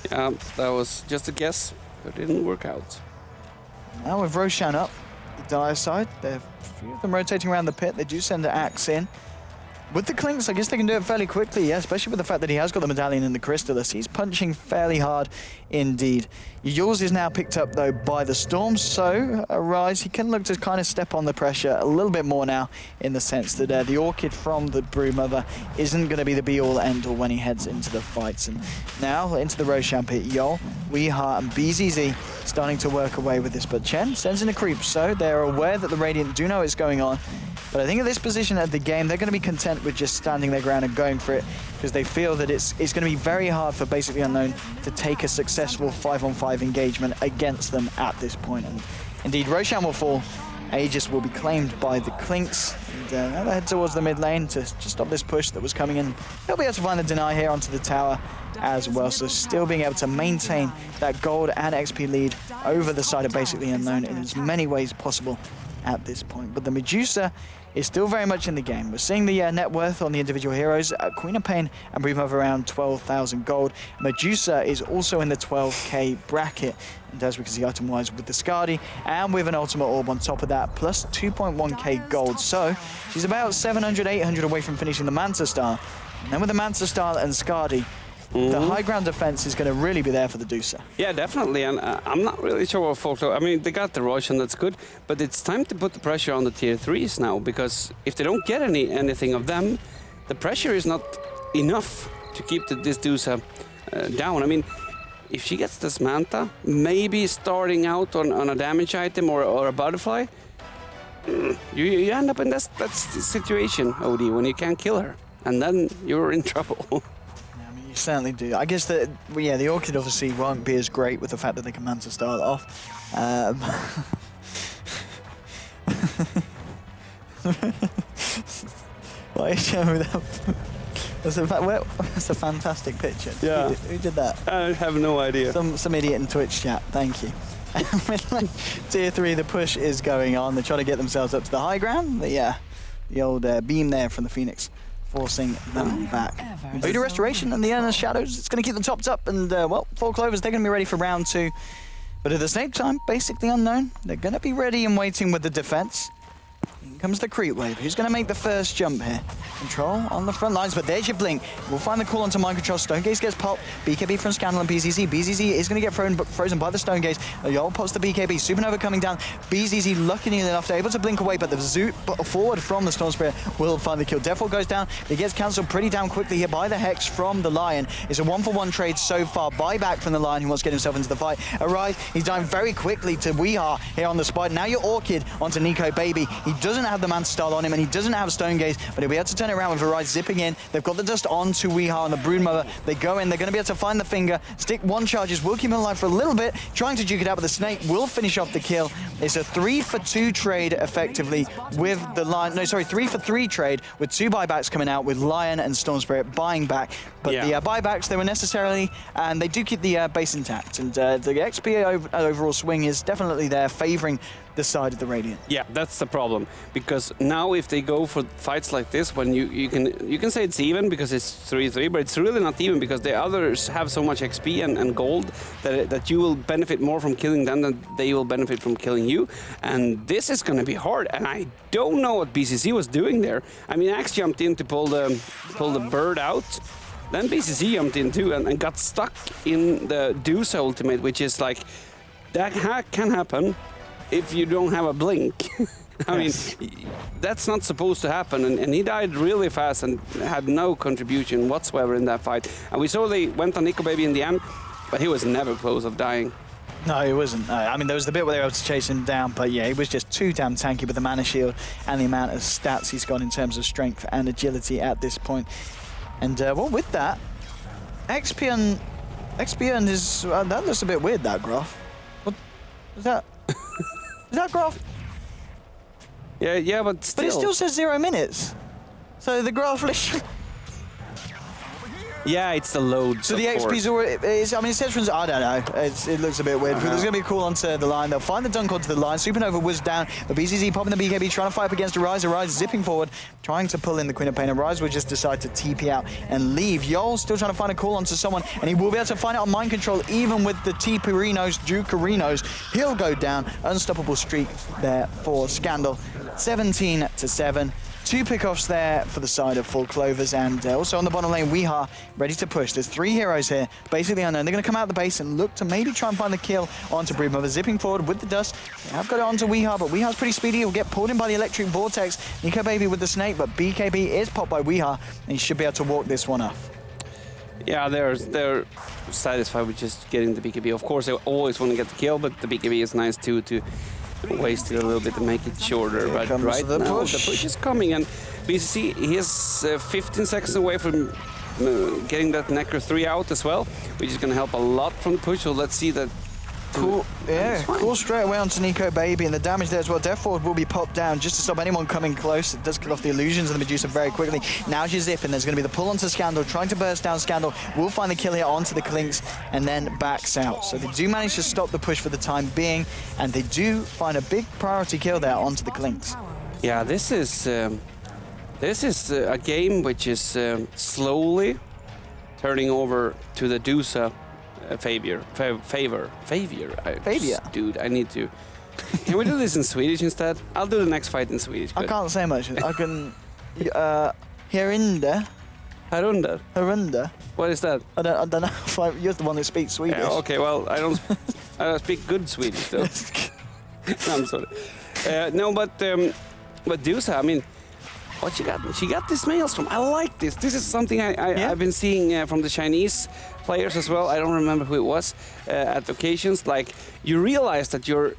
Yeah, that was just a guess. It didn't work out. Now with Roshan up, the Dire side, there are a few of them rotating around the pit. They do send the Axe in. With the Clinks, I guess they can do it fairly quickly, yeah, especially with the fact that he has got the Medallion and the Crystallis. He's punching fairly hard indeed. Yours is now picked up, though, by the Storm, so Rise, he can look to kind of step on the pressure a little bit more now, in the sense that the Orchid from the Broodmother isn't going to be the be-all, end-all when he heads into the fights. And now, into the Roshan pit, Yol, Weeheart, and BZZ starting to work away with this, but Chen sends in a creep, so they're aware that the Radiant do know what's going on. But I think at this position of the game, they're going to be content with just standing their ground and going for it, because they feel that it's going to be very hard for Basically Unknown to take a successful 5-on-5 engagement against them at this point. And indeed, Roshan will fall. Aegis will be claimed by the Clinks. And now they head towards the mid lane to just stop this push that was coming in. They'll be able to find the deny here onto the tower as well. So still being able to maintain that gold and XP lead over the side of Basically Unknown in as many ways possible at this point. But the Medusa is still very much in the game. We're seeing the net worth on the individual heroes. Queen of Pain and Broodmother around 12,000 gold. Medusa is also in the 12k bracket. And as we can see item-wise with the Skadi and with an Ultimate Orb on top of that, plus 2.1k gold. So she's about 700, 800 away from finishing the Manta Star. And then with the Manta Star and Skadi, the high ground defense is going to really be there for the Dusa. Yeah, definitely, and I'm not really sure what Folklore... I mean, they got the Roche, and that's good, but it's time to put the pressure on the tier 3s now, because if they don't get anything of them, the pressure is not enough to keep this Dusa down. I mean, if she gets this Manta, maybe starting out on a damage item or a butterfly, you end up in that situation, OD, when you can't kill her, and then you're in trouble. Certainly do. I guess that, well, yeah, the Orchid obviously won't be as great with the fact that they can Manta start off. Why are you showing me that? That's a fantastic picture. Yeah. Who did that? I have no idea. Some idiot in Twitch chat. Thank you. With tier 3, the push is going on. They're trying to get themselves up to the high ground. But yeah, the old beam there from the Phoenix, forcing them back. Voodoo Restoration and the Earnest Shadows, it's going to keep them topped up, and well, 4 Clovers, they're going to be ready for round 2. But at the same time, Basically Unknown, they're going to be ready and waiting with the defense. You can comes the creep wave. Who's going to make the first jump here? Control on the front lines, but there's your blink. We'll find the call onto Mind Control. Stonegaze gets popped. BKB from Scandal and BZZ. BZZ is going to get frozen by the Stonegaze. Yol pops the BKB. Supernova coming down. BZZ lucky enough to able to blink away, but the Zoot forward from the Storm Spirit will find the kill. Deathfall goes down. It gets cancelled pretty damn quickly here by the Hex from the Lion. It's a 1-for-1 trade so far. Buyback from the Lion who wants to get himself into the fight. Arise, he's dying very quickly to Weeha here on the spot. Now your Orchid onto Nico Baby. He doesn't have the Man Style on him and he doesn't have Stonegaze, but he'll be able to turn it around with Arise zipping in. They've got the dust onto Weeha and the Broodmother. They go in, they're going to be able to find the finger. Stick one charges, will keep him alive for a little bit, trying to duke it out, but the Snake will finish off the kill. It's a 3-for-2 trade effectively with the Lion. No, sorry, 3-for-3 trade with 2 buybacks coming out with Lion and Storm Spirit buying back. But the buybacks, they were necessarily, and they do keep the base intact. And the XP overall swing is definitely there, favoring the side of the Radiant. Yeah, that's the problem, because now if they go for fights like this, when you can say it's even because it's 3-3, but it's really not even because the others have so much XP and gold that you will benefit more from killing them than they will benefit from killing you. And this is going to be hard, and I don't know what BCC was doing there. I mean, Axe jumped in to pull the bird out. Then BCC jumped in too and got stuck in the Deuce ultimate, which is like, that hack can happen if you don't have a blink. I mean, that's not supposed to happen, and he died really fast and had no contribution whatsoever in that fight. And we saw they went on Nico Baby in the end, but he was never close of dying. No, he wasn't. I mean, there was the bit where they were able to chase him down, but yeah, he was just too damn tanky with the mana shield and the amount of stats he's got in terms of strength and agility at this point. And well, with that, XP is that looks a bit weird. That graph. What is that? Is that graph? Yeah, but still. But it still says 0 minutes. So the graph literally. Yeah, it's the load. So the XP's already. I mean, it says from. I don't know. It looks a bit weird. There's going to be a call onto the line. They'll find the dunk onto the line. Supernova was down. The BCZ popping the BKB, trying to fight up against Arise. Arise zipping forward, trying to pull in the Queen of Pain. Arise will just decide to TP out and leave. Yol still trying to find a call onto someone, and he will be able to find it on Mind Control, even with the TP-Rinos, Dukarinos. He'll go down. Unstoppable streak there for Scandal. 17-7. 2 pickoffs there for the side of Full Clovers, and also on the bottom lane, Weeha ready to push. There's 3 heroes here, basically unknown. They're going to come out of the base and look to maybe try and find the kill onto Broodmother. Zipping forward with the dust. They have got it onto Weeha, but Weeha's pretty speedy. He'll get pulled in by the electric vortex. Nico Baby with the snake, but BKB is popped by Weeha, and he should be able to walk this one off. Yeah, they're satisfied with just getting the BKB. Of course, they always want to get the kill, but the BKB is nice too to waste it a little bit to make it shorter. But right now, the push is coming, and BCC, he is 15 seconds away from getting that Necro 3 out as well, which is going to help a lot from the push. So let's see that. Cool, yeah, cool straight away onto Nico Baby, and the damage there as well. Deathfall will be popped down just to stop anyone coming close. It does kill off the illusions of the Medusa very quickly. Now she's zipping. There's going to be the pull onto Scandal, trying to burst down Scandal. Will find the kill here onto the Clinks, and then backs out. So they do manage to stop the push for the time being, and they do find a big priority kill there onto the Clinks. Yeah, this is a game which is slowly turning over to the Dusa favor. Dude, I need to. Can we do this in Swedish instead? I'll do the next fight in Swedish. I can't say much. I can. Herunda. Herunda. What is that? I don't know. You're the one that speaks Swedish. Yeah, okay, well, I don't speak good Swedish though. No, I'm sorry. No, but Dusa, I mean, what she got? She got this Maelstrom. I like this. This is something I've been seeing from the Chinese players as well. I don't remember who it was at occasions. Like, you realize that you're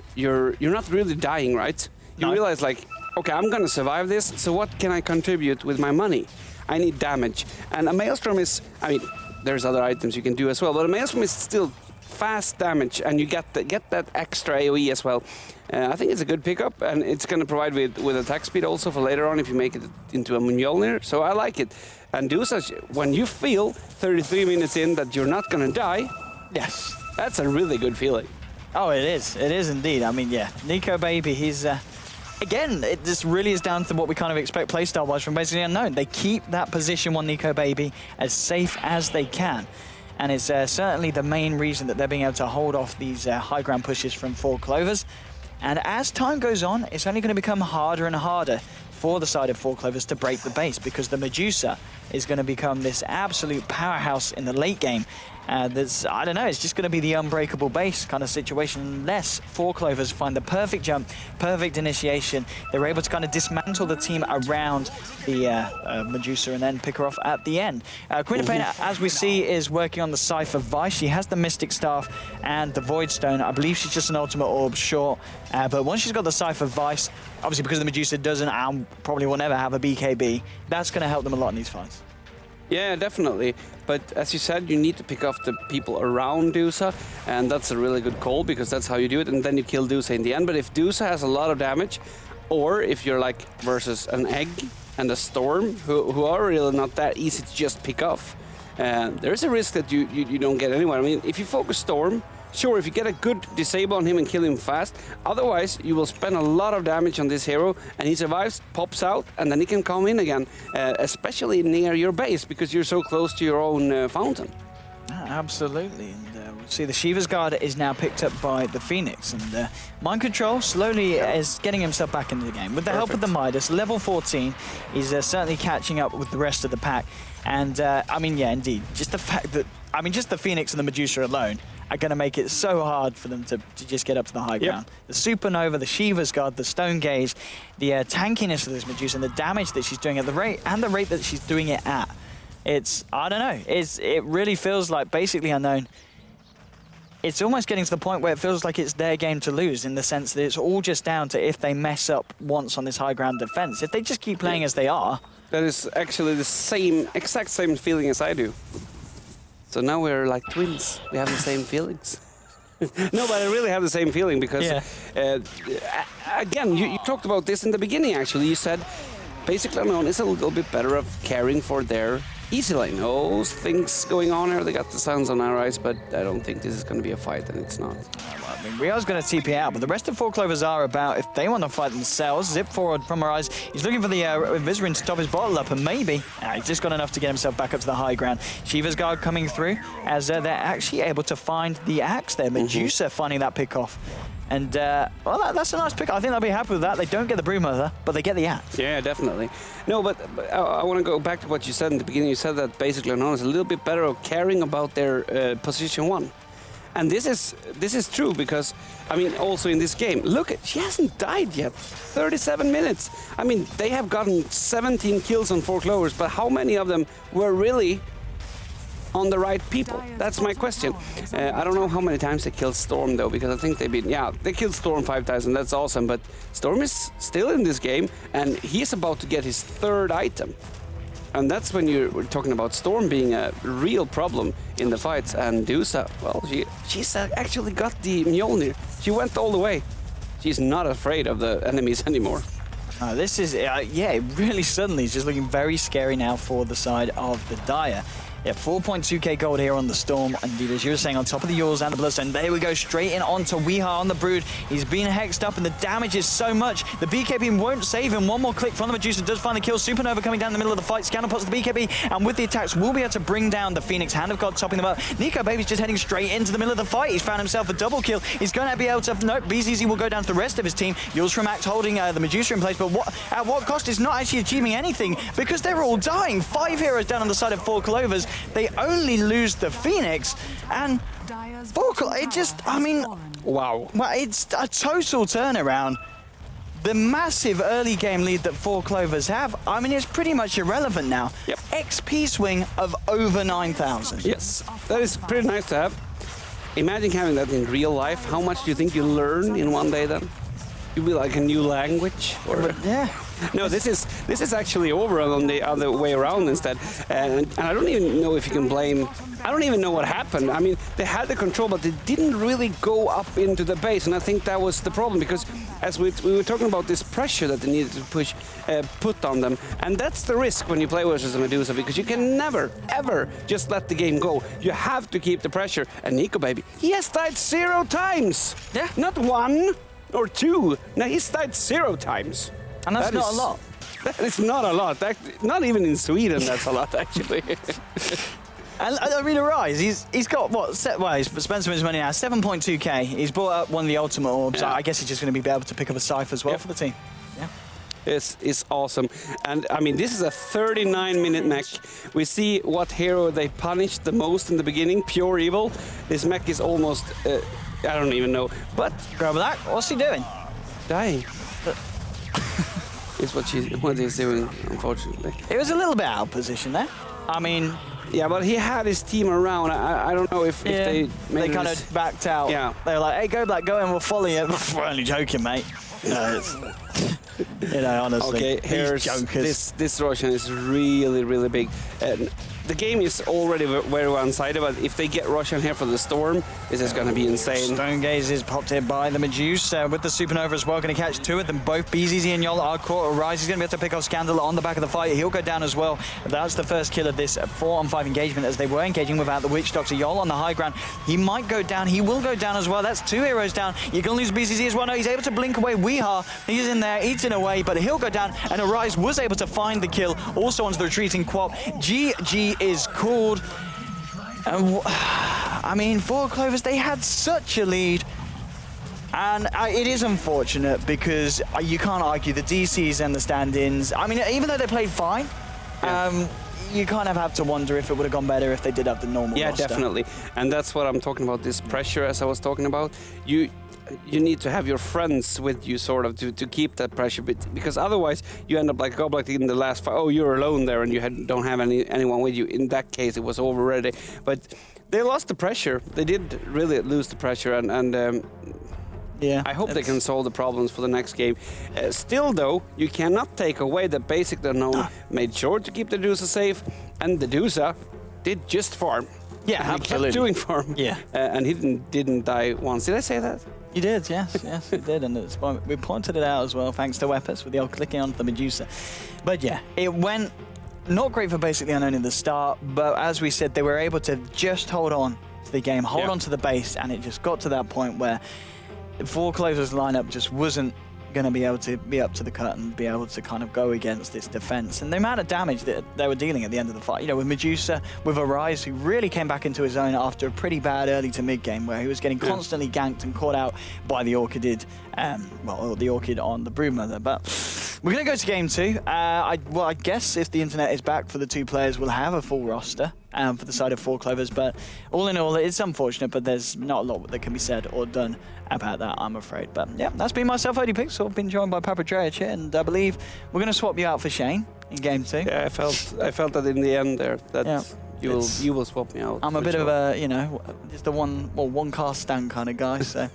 not really dying, right? You realize, like, okay, I'm gonna survive this. So what can I contribute with my money? I need damage, and a Maelstrom is. I mean, there's other items you can do as well, but a Maelstrom is still fast damage, and you get that extra AoE as well. I think it's a good pickup, and it's going to provide with attack speed also for later on if you make it into a Mjolnir. So I like it. And Dusa, when you feel 33 minutes in that you're not going to die, yes, that's a really good feeling. Oh, it is. It is indeed. I mean, yeah, Nico Baby, he's again, this really is down to what we kind of expect playstyle-wise from basically Unknown. They keep that position on Nico Baby as safe as they can. And it's certainly the main reason that they're being able to hold off these high ground pushes from Full Clovers. And as time goes on, it's only going to become harder and harder for the side of Four Clovers to break the base, because the Medusa is going to become this absolute powerhouse in the late game. That's, I don't know, it's just going to be the unbreakable base kind of situation unless Four Clovers find the perfect jump, perfect initiation. They're able to kind of dismantle the team around the Medusa and then pick her off at the end. Queen of Pain, as we see, is working on the Cypher Vice. She has the Mystic Staff and the Void Stone. I believe she's just an Ultimate Orb short, but once she's got the Cypher Vice, obviously because the Medusa doesn't and probably will never have a BKB, that's going to help them a lot in these fights. Yeah, definitely. But as you said, you need to pick off the people around Dusa, and that's a really good call because that's how you do it, and then you kill Dusa in the end. But if Dusa has a lot of damage, or if you're like versus an Egg and a Storm, who are really not that easy to just pick off, there's a risk that you don't get anyone. I mean, if you focus Storm, sure, if you get a good disable on him and kill him fast, otherwise you will spend a lot of damage on this hero and he survives, pops out, and then he can come in again, especially near your base because you're so close to your own fountain. Absolutely, and we'll see the Shiva's Guard is now picked up by the Phoenix, and Mind Control slowly is getting himself back into the game. With the help of the Midas, level 14, he's certainly catching up with the rest of the pack, and I mean, yeah, indeed, just the fact that, I mean, just the Phoenix and the Medusa alone are going to make it so hard for them to just get up to the high ground. The Supernova, the Shiva's Guard, the Stone Gaze, the tankiness of this Medusa, and the damage that she's doing at the rate, and the rate that she's doing it at. It's, I don't know, it really feels like basically Unknown. It's almost getting to the point where it feels like it's their game to lose, in the sense that it's all just down to if they mess up once on this high ground defense. If they just keep playing as they are. That is actually the exact same feeling as I do. So now we're like twins. We have the same feelings. No, but I really have the same feeling because, again, you talked about this in the beginning, actually. You said basically Unknown is a little bit better of caring for their easy lane. Oh, things going on here. They got the suns on our eyes, but I don't think this is going to be a fight, and it's not. I mean, Rio's going to TP out, but the rest of Four Clovers are about if they want to fight themselves. Zip forward from her eyes. He's looking for the Vizarin to top his bottle up, and maybe he's just got enough to get himself back up to the high ground. Shiva's Guard coming through as they're actually able to find the axe there. Medusa finding that pick off. And, well, that's a nice pick. I think they'll be happy with that. They don't get the Broomother, but they get the axe. Yeah, definitely. No, but I want to go back to what you said in the beginning. You said that basically Unknown is a little bit better of caring about their position 1. And this is true because, I mean, also in this game, look, she hasn't died yet. 37 minutes. I mean, they have gotten 17 kills on Four Clovers, but how many of them were really on the right people? That's my question. I don't know how many times they killed Storm though, because I think they killed Storm 5 times, and that's awesome, but Storm is still in this game and he's about to get his 3rd item. And that's when we're talking about Storm being a real problem in the fights, and Dusa, well, she's actually got the Mjolnir. She went all the way. She's not afraid of the enemies anymore. This is, yeah, it really suddenly is just looking very scary now for the side of the Dire. Yeah, 4.2k gold here on the Storm, and as you were saying, on top of the Yours and the Bloodstone. There we go, straight in onto Weeha on the Brood. He's been hexed up, and the damage is so much. The BKB won't save him. One more click from the Medusa does find the kill. Supernova coming down the middle of the fight. Scanner pots the BKB, and with the attacks, will be able to bring down the Phoenix. Hand of God topping them up. Nico Baby's just heading straight into the middle of the fight. He's found himself a double kill. He's going to be able to, nope, BZZ will go down to the rest of his team. Yours from Axe holding the Medusa in place, but at what cost? Is not actually achieving anything because they're all dying. 5 heroes down on the side of Four Clovers. They only lose the Phoenix, and it just, I mean, wow. Well, it's a total turnaround. The massive early game lead that Four Clovers have, I mean, it's pretty much irrelevant now. Yep. XP swing of over 9,000. Yes, that is pretty nice to have. Imagine having that in real life. How much do you think you learn in one day then? You'll be like a new language? Or... Yeah. No, this is actually over on the other way around instead. And I don't even know if you can blame... I don't even know what happened. I mean, they had the control, but they didn't really go up into the base. And I think that was the problem, because as we were talking about this pressure that they needed to put on them. And that's the risk when you play versus a Medusa, because you can never, ever just let the game go. You have to keep the pressure. And Nico Baby, he has died 0 times. Yeah. Not 1 or 2. No, he's died 0 times. And that's not a lot. That is not a lot. Not even in Sweden, that's a lot, actually. And I mean, Arise, he's got what? Well, he's spent some of his money now, 7.2k. He's bought up one of the ultimate orbs. Yeah. I guess he's just going to be able to pick up a Scythe as well for the team. Yeah. It's awesome. And I mean, this is a 39-minute mech. We see what hero they punished the most in the beginning, Pure Evil. This mech is almost, I don't even know, but... Grab that. What's he doing? Dying. Is what he's doing, unfortunately. It was a little bit out of position there. I mean... Yeah, but he had his team around. I don't know if they... They kind of backed out. Yeah. They were like, hey, go Black, go in, we'll follow you. We're only joking, mate. No, it's... You know, honestly, okay, here's jokers. this Roshan is really, really big. The game is already very one-sided, but if they get Roshan here for the Storm, this is going to be insane. Stone Gaze is popped here by the Medusa with the Supernova as well. Going to catch two of them both. BZZ and Yol are caught. Rise. He's going to be able to pick off Scandal on the back of the fight. He'll go down as well. That's the first kill of this 4-on-5 engagement as they were engaging without the Witch Doctor. Yol on the high ground. He might go down. He will go down as well. That's two heroes down. You're going to lose BZZ as well. No, he's able to blink away Weeha. He's in there, eating away, but he'll go down. And Arise was able to find the kill. Also onto the retreating Quap. GG is called. And I mean, for Clovers, they had such a lead. And it is unfortunate because you can't argue the DCs and the stand-ins. I mean, even though they played fine, you kind of have to wonder if it would have gone better if they did have the normal roster. Definitely. And that's what I'm talking about, this pressure, as I was talking about. You need to have your friends with you, sort of, to keep that pressure, because otherwise you end up like Goblak in the last fight. Oh, you're alone there and you don't have anyone with you. In that case, it was over already. But they lost the pressure. They did really lose the pressure, and yeah, I hope they can solve the problems for the next game. Still, though, you cannot take away the basic unknown. Made sure to keep the Dusa safe, and the Dusa did just farm. Yeah, and absolutely. He kept doing farm. Yeah. And he didn't die once. Did I say that? You did, yes, yes, you did, and it's, we pointed it out as well, thanks to Weapons with the old clicking onto the Medusa. But yeah, it went not great for basically unknown in the start, but as we said, they were able to just hold on to the game, hold on to the base, and it just got to that point where for Clover's lineup just wasn't going to be able to be up to the cut and be able to kind of go against this defense. And the amount of damage that they were dealing at the end of the fight, you know, with Medusa, with Arise, who really came back into his own after a pretty bad early to mid game where he was getting constantly ganked and caught out by the Orchidid, well, the Orchid on the Broodmother. But we're going to go to game two. Well, I guess if the internet is back for the two players, we'll have a full roster for the side of Four Clovers. But all in all, it's unfortunate, but there's not a lot that can be said or done about that, I'm afraid. But yeah, that's been myself, OD Pixel. I've been joined by Papa Dreich here, and I believe we're going to swap you out for Shane in game two. Yeah, I felt that in the end there, that you will swap me out. I'm a bit of a, you know, just a one cast stand kind of guy, so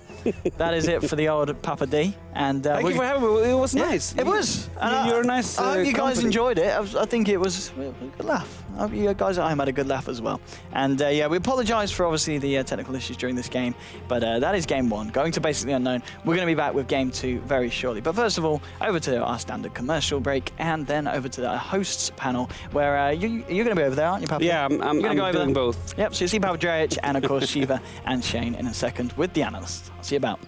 that is it for the old Papa D. And thank you for having me. It was nice. It was. You're a nice I hope you guys company. enjoyed it. I think it was a good laugh. I hope you guys at home had a good laugh as well. And yeah, we apologise for obviously the technical issues during this game, but that is game one. Going to basically unknown. We're going to be back with game two very shortly. But first of all, over to our standard commercial break, and then over to the hosts panel, where you're going to be over there, aren't you, Papa? Yeah, I'm doing both. Yep. So you see Papa Dreich and of course Shiva and Shane in a second with the analysts. I'll see you about.